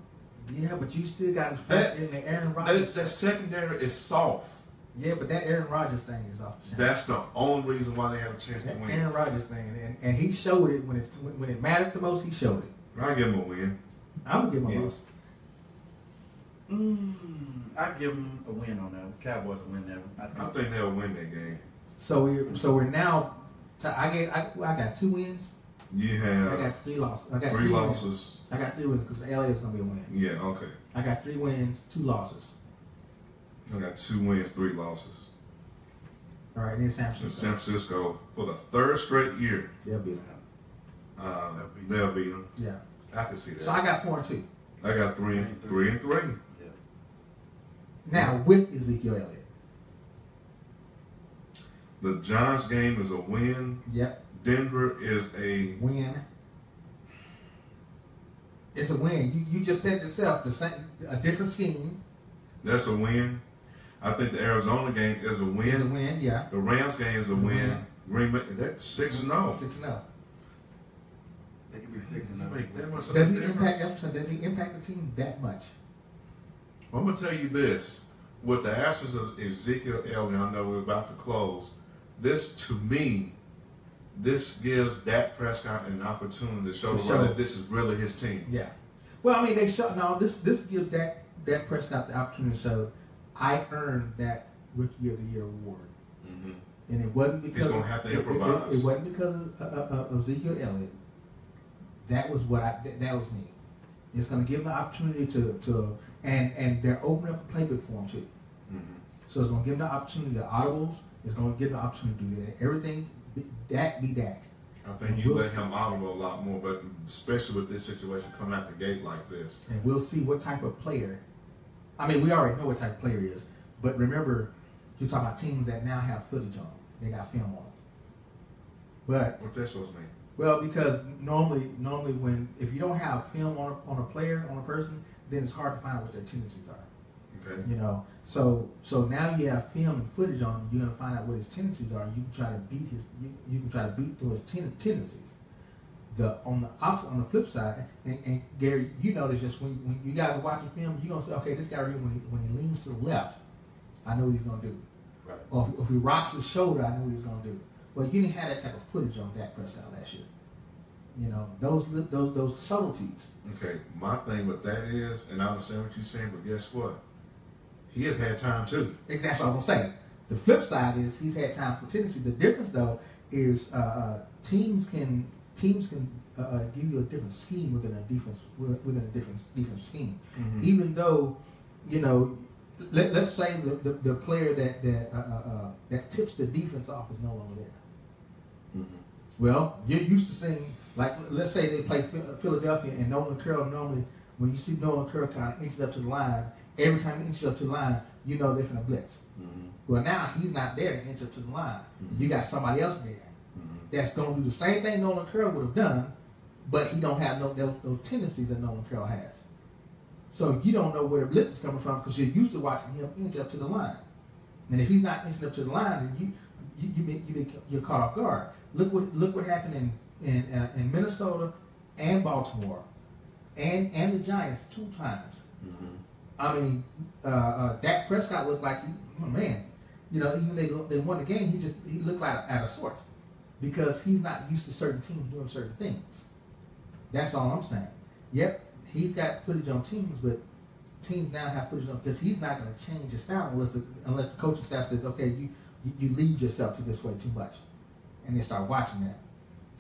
yeah, but you still got to factor in the Aaron Rodgers. That secondary is soft. Yeah, but that Aaron Rodgers thing is off the chain. That's the only reason why they have a chance to That win. Aaron Rodgers thing, and he showed it when it mattered the most. He showed it. I give them a win. I'm gonna give him a Yeah. loss. I'd give them a win on that one. Cowboys will win that one. I think they'll win that game. So we're now. I got 2 wins. You have. I got 3 losses. I got 3 losses. I got 3 wins because LA is going to be a win. Yeah. Okay. I got 3 wins, 2 losses. I got 2 wins, 3 losses. All right, then San Francisco. San Francisco for the 3rd straight year. They'll beat them. They'll beat them. Yeah. I can see that. So I got 4 and 2. I got 3 and 3. Yeah. Now with Ezekiel Elliott. The Giants game is a win. Yep. Denver is a win. It's a win. You just said yourself a different scheme. That's a win. I think the Arizona game is a win. It's a win, yeah. The Rams game is a win. Green Bay, that's 6-0. 6-0. They could be 6-0. Make that much of a Does he difference. does he impact the team that much? I'm gonna tell you this: with the absence of Ezekiel Elliott, I know we're about to close. This, to me, this gives Dak Prescott an opportunity to show that this is really his team. Yeah. Well, I mean, this gives Dak Prescott the opportunity to show I earned that Rookie of the Year award. Mm-hmm. And it wasn't because he's gonna have to improvise. It wasn't because of Ezekiel Elliott. That was that was me. It's going to give him the opportunity to and they're opening up a playbook for him too. Mm-hmm. So it's going to give him the opportunity to audibles. It's going to give him the opportunity to do that. Everything Dak be Dak. I think you let him audible a lot more, but especially with this situation coming out the gate like this. And we'll see what type of player. I mean, we already know what type of player he is. But remember, you're talking about teams that now have footage on them. They got film on them. But What that supposed to mean? well, because normally when if you don't have film on a player, on a person, then it's hard to find out what their tendencies are. Okay. You know, so now you have film and footage on him. You're gonna find out what his tendencies are. You can try to beat you can try to beat through his tendencies. On the flip side, and Gary, you notice just when you guys are watching film, you're gonna say, okay, this guy when he leans to the left, I know what he's gonna do. Right. Or if he rocks his shoulder, I know what he's gonna do. Well, you didn't have that type of footage on Dak Prescott last year. You know, those subtleties. Okay, my thing with that is, and I understand what you're saying, but guess what? He has had time too. That's what I'm gonna say. The flip side is he's had time for tendency. The difference though is teams can give you a different scheme within a different scheme. Mm-hmm. Even though, you know, let's say the player that tips the defense off is no longer there. Mm-hmm. Well, you're used to seeing, like, let's say they play Philadelphia and Nolan Curl normally, when you see Nolan Curl kind of inches up to the line, every time he inches up to the line, you know they're going to blitz. Mm-hmm. Well, now he's not there to inch up to the line. Mm-hmm. You got somebody else there that's going to do the same thing Nolan Curl would have done, but he don't have those tendencies that Nolan Curl has. So you don't know where the blitz is coming from because you're used to watching him inch up to the line. And if he's not inching up to the line, then you're caught off guard. Look what happened in Minnesota and Baltimore and the Giants 2 times. Mm-hmm. I mean, Dak Prescott looked like, oh man, you know, even they won the game, he looked like out of sorts because he's not used to certain teams doing certain things. That's all I'm saying. Yep, he's got footage on teams, but teams now have footage on because he's not going to change his style unless the coaching staff says, okay, you lead yourself to this way too much, and they start watching that.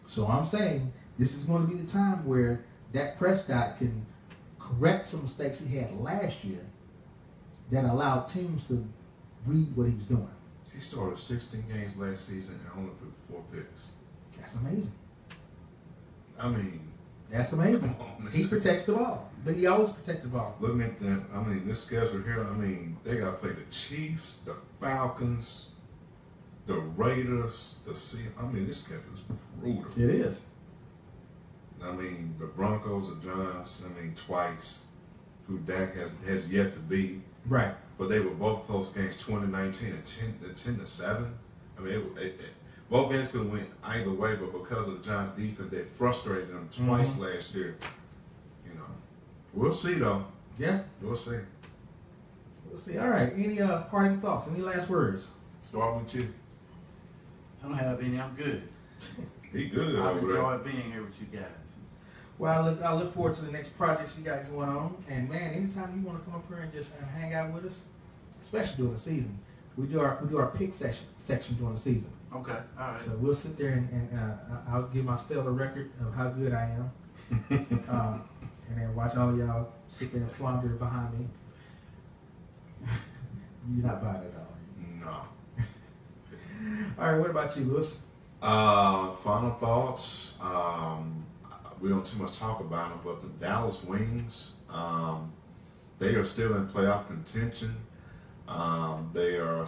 So I'm saying this is going to be the time where Dak Prescott can correct some mistakes he had last year that allowed teams to read what he was doing. He started 16 games last season and only threw 4 picks. That's amazing. I mean, That's amazing. come on, man. He protects the ball, but he always protects the ball. Looking at that, I mean, this schedule here, I mean, they got to play the Chiefs, the Falcons, the Raiders, the Seahawks. I mean, this schedule is brutal. It is. I mean, the Broncos, the Giants, I mean, twice, who Dak has yet to beat. Right. But they were both close games, 2019 and 10-7. I mean, both games could have went either way, but because of the Giants' defense, they frustrated them twice last year. You know, we'll see though. Yeah. We'll see. We'll see. All right. Any parting thoughts? Any last words? Start with you. I don't have any. I'm good. He good I've over there. enjoyed being here with you guys. Well, I look forward to the next projects you got going on. And man, anytime you want to come up here and just hang out with us, especially during the season, we do our pick section during the season. Okay, all right. So we'll sit there and I'll give my stellar record of how good I am, and then watch all y'all sit there and flounder behind me. You're not buying it all. No. All right, what about you, Lewis? Final thoughts. We don't too much talk about them, but the Dallas Wings, they are still in playoff contention. They are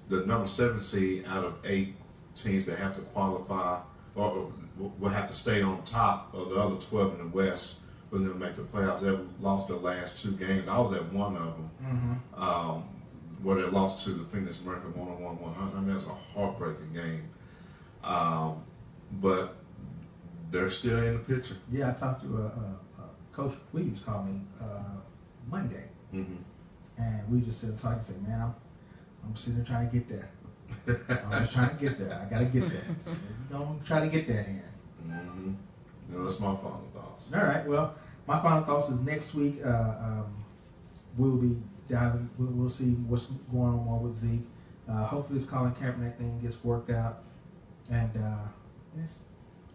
the number 7 seed out of 8 teams that have to qualify or will have to stay on top of the other 12 in the West for them to make the playoffs. They've lost their last 2 games. I was at one of them, where they lost to the Phoenix Mercury 101-100. I mean, that's a heartbreaking game. But they're still in the picture. Yeah, I talked to Coach Williams called me Monday, and we just said said, man, I'm sitting there trying to get there. I'm just trying to get there. I got to get there. So we're going to try to get there then. That's my final thoughts. All right. Well, my final thoughts is next week we'll be diving. We'll see what's going on more with Zeke. Hopefully this Colin Kaepernick thing gets worked out. And yes.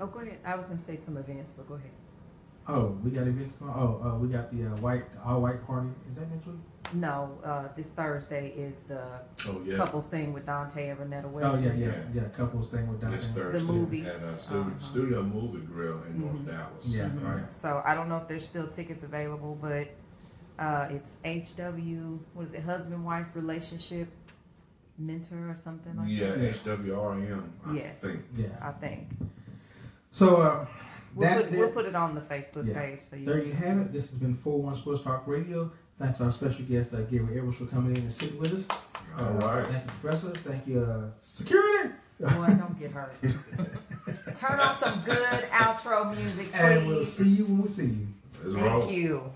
Oh, go ahead. I was going to say some events, but go ahead. Oh, we got events going. Oh, we got the all white party. Is that next week? No, this Thursday is the couples thing with Dante and Renetta Wilson. Oh yeah, couples thing with Dante. This Thursday The movies. at Studio Movie Grill in North Dallas. Yeah, right. So I don't know if there's still tickets available, but it's HW. What is it? Husband-wife relationship mentor or something like that. HWRM. Yes. I think. So we'll put it on the Facebook page. So there you have it. This has been 4-1 Sports Talk Radio. Thanks to our special guest, Gary Edwards, for coming in and sitting with us. All right. Thank you, Professor. Thank you, security. Boy, don't get hurt. Turn on some good outro music, please. And we'll see you when we see you. Thank you.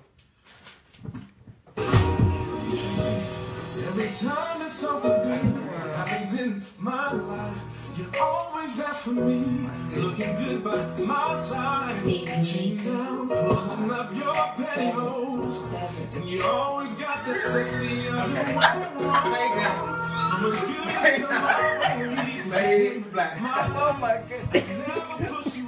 Every time that something good happens in my life, you're always there for me, looking good by my side. Reaching down, pulling up your pantyhose, and you always got that sexy underwear on. So much good stuff always. Oh my goodness. Never push you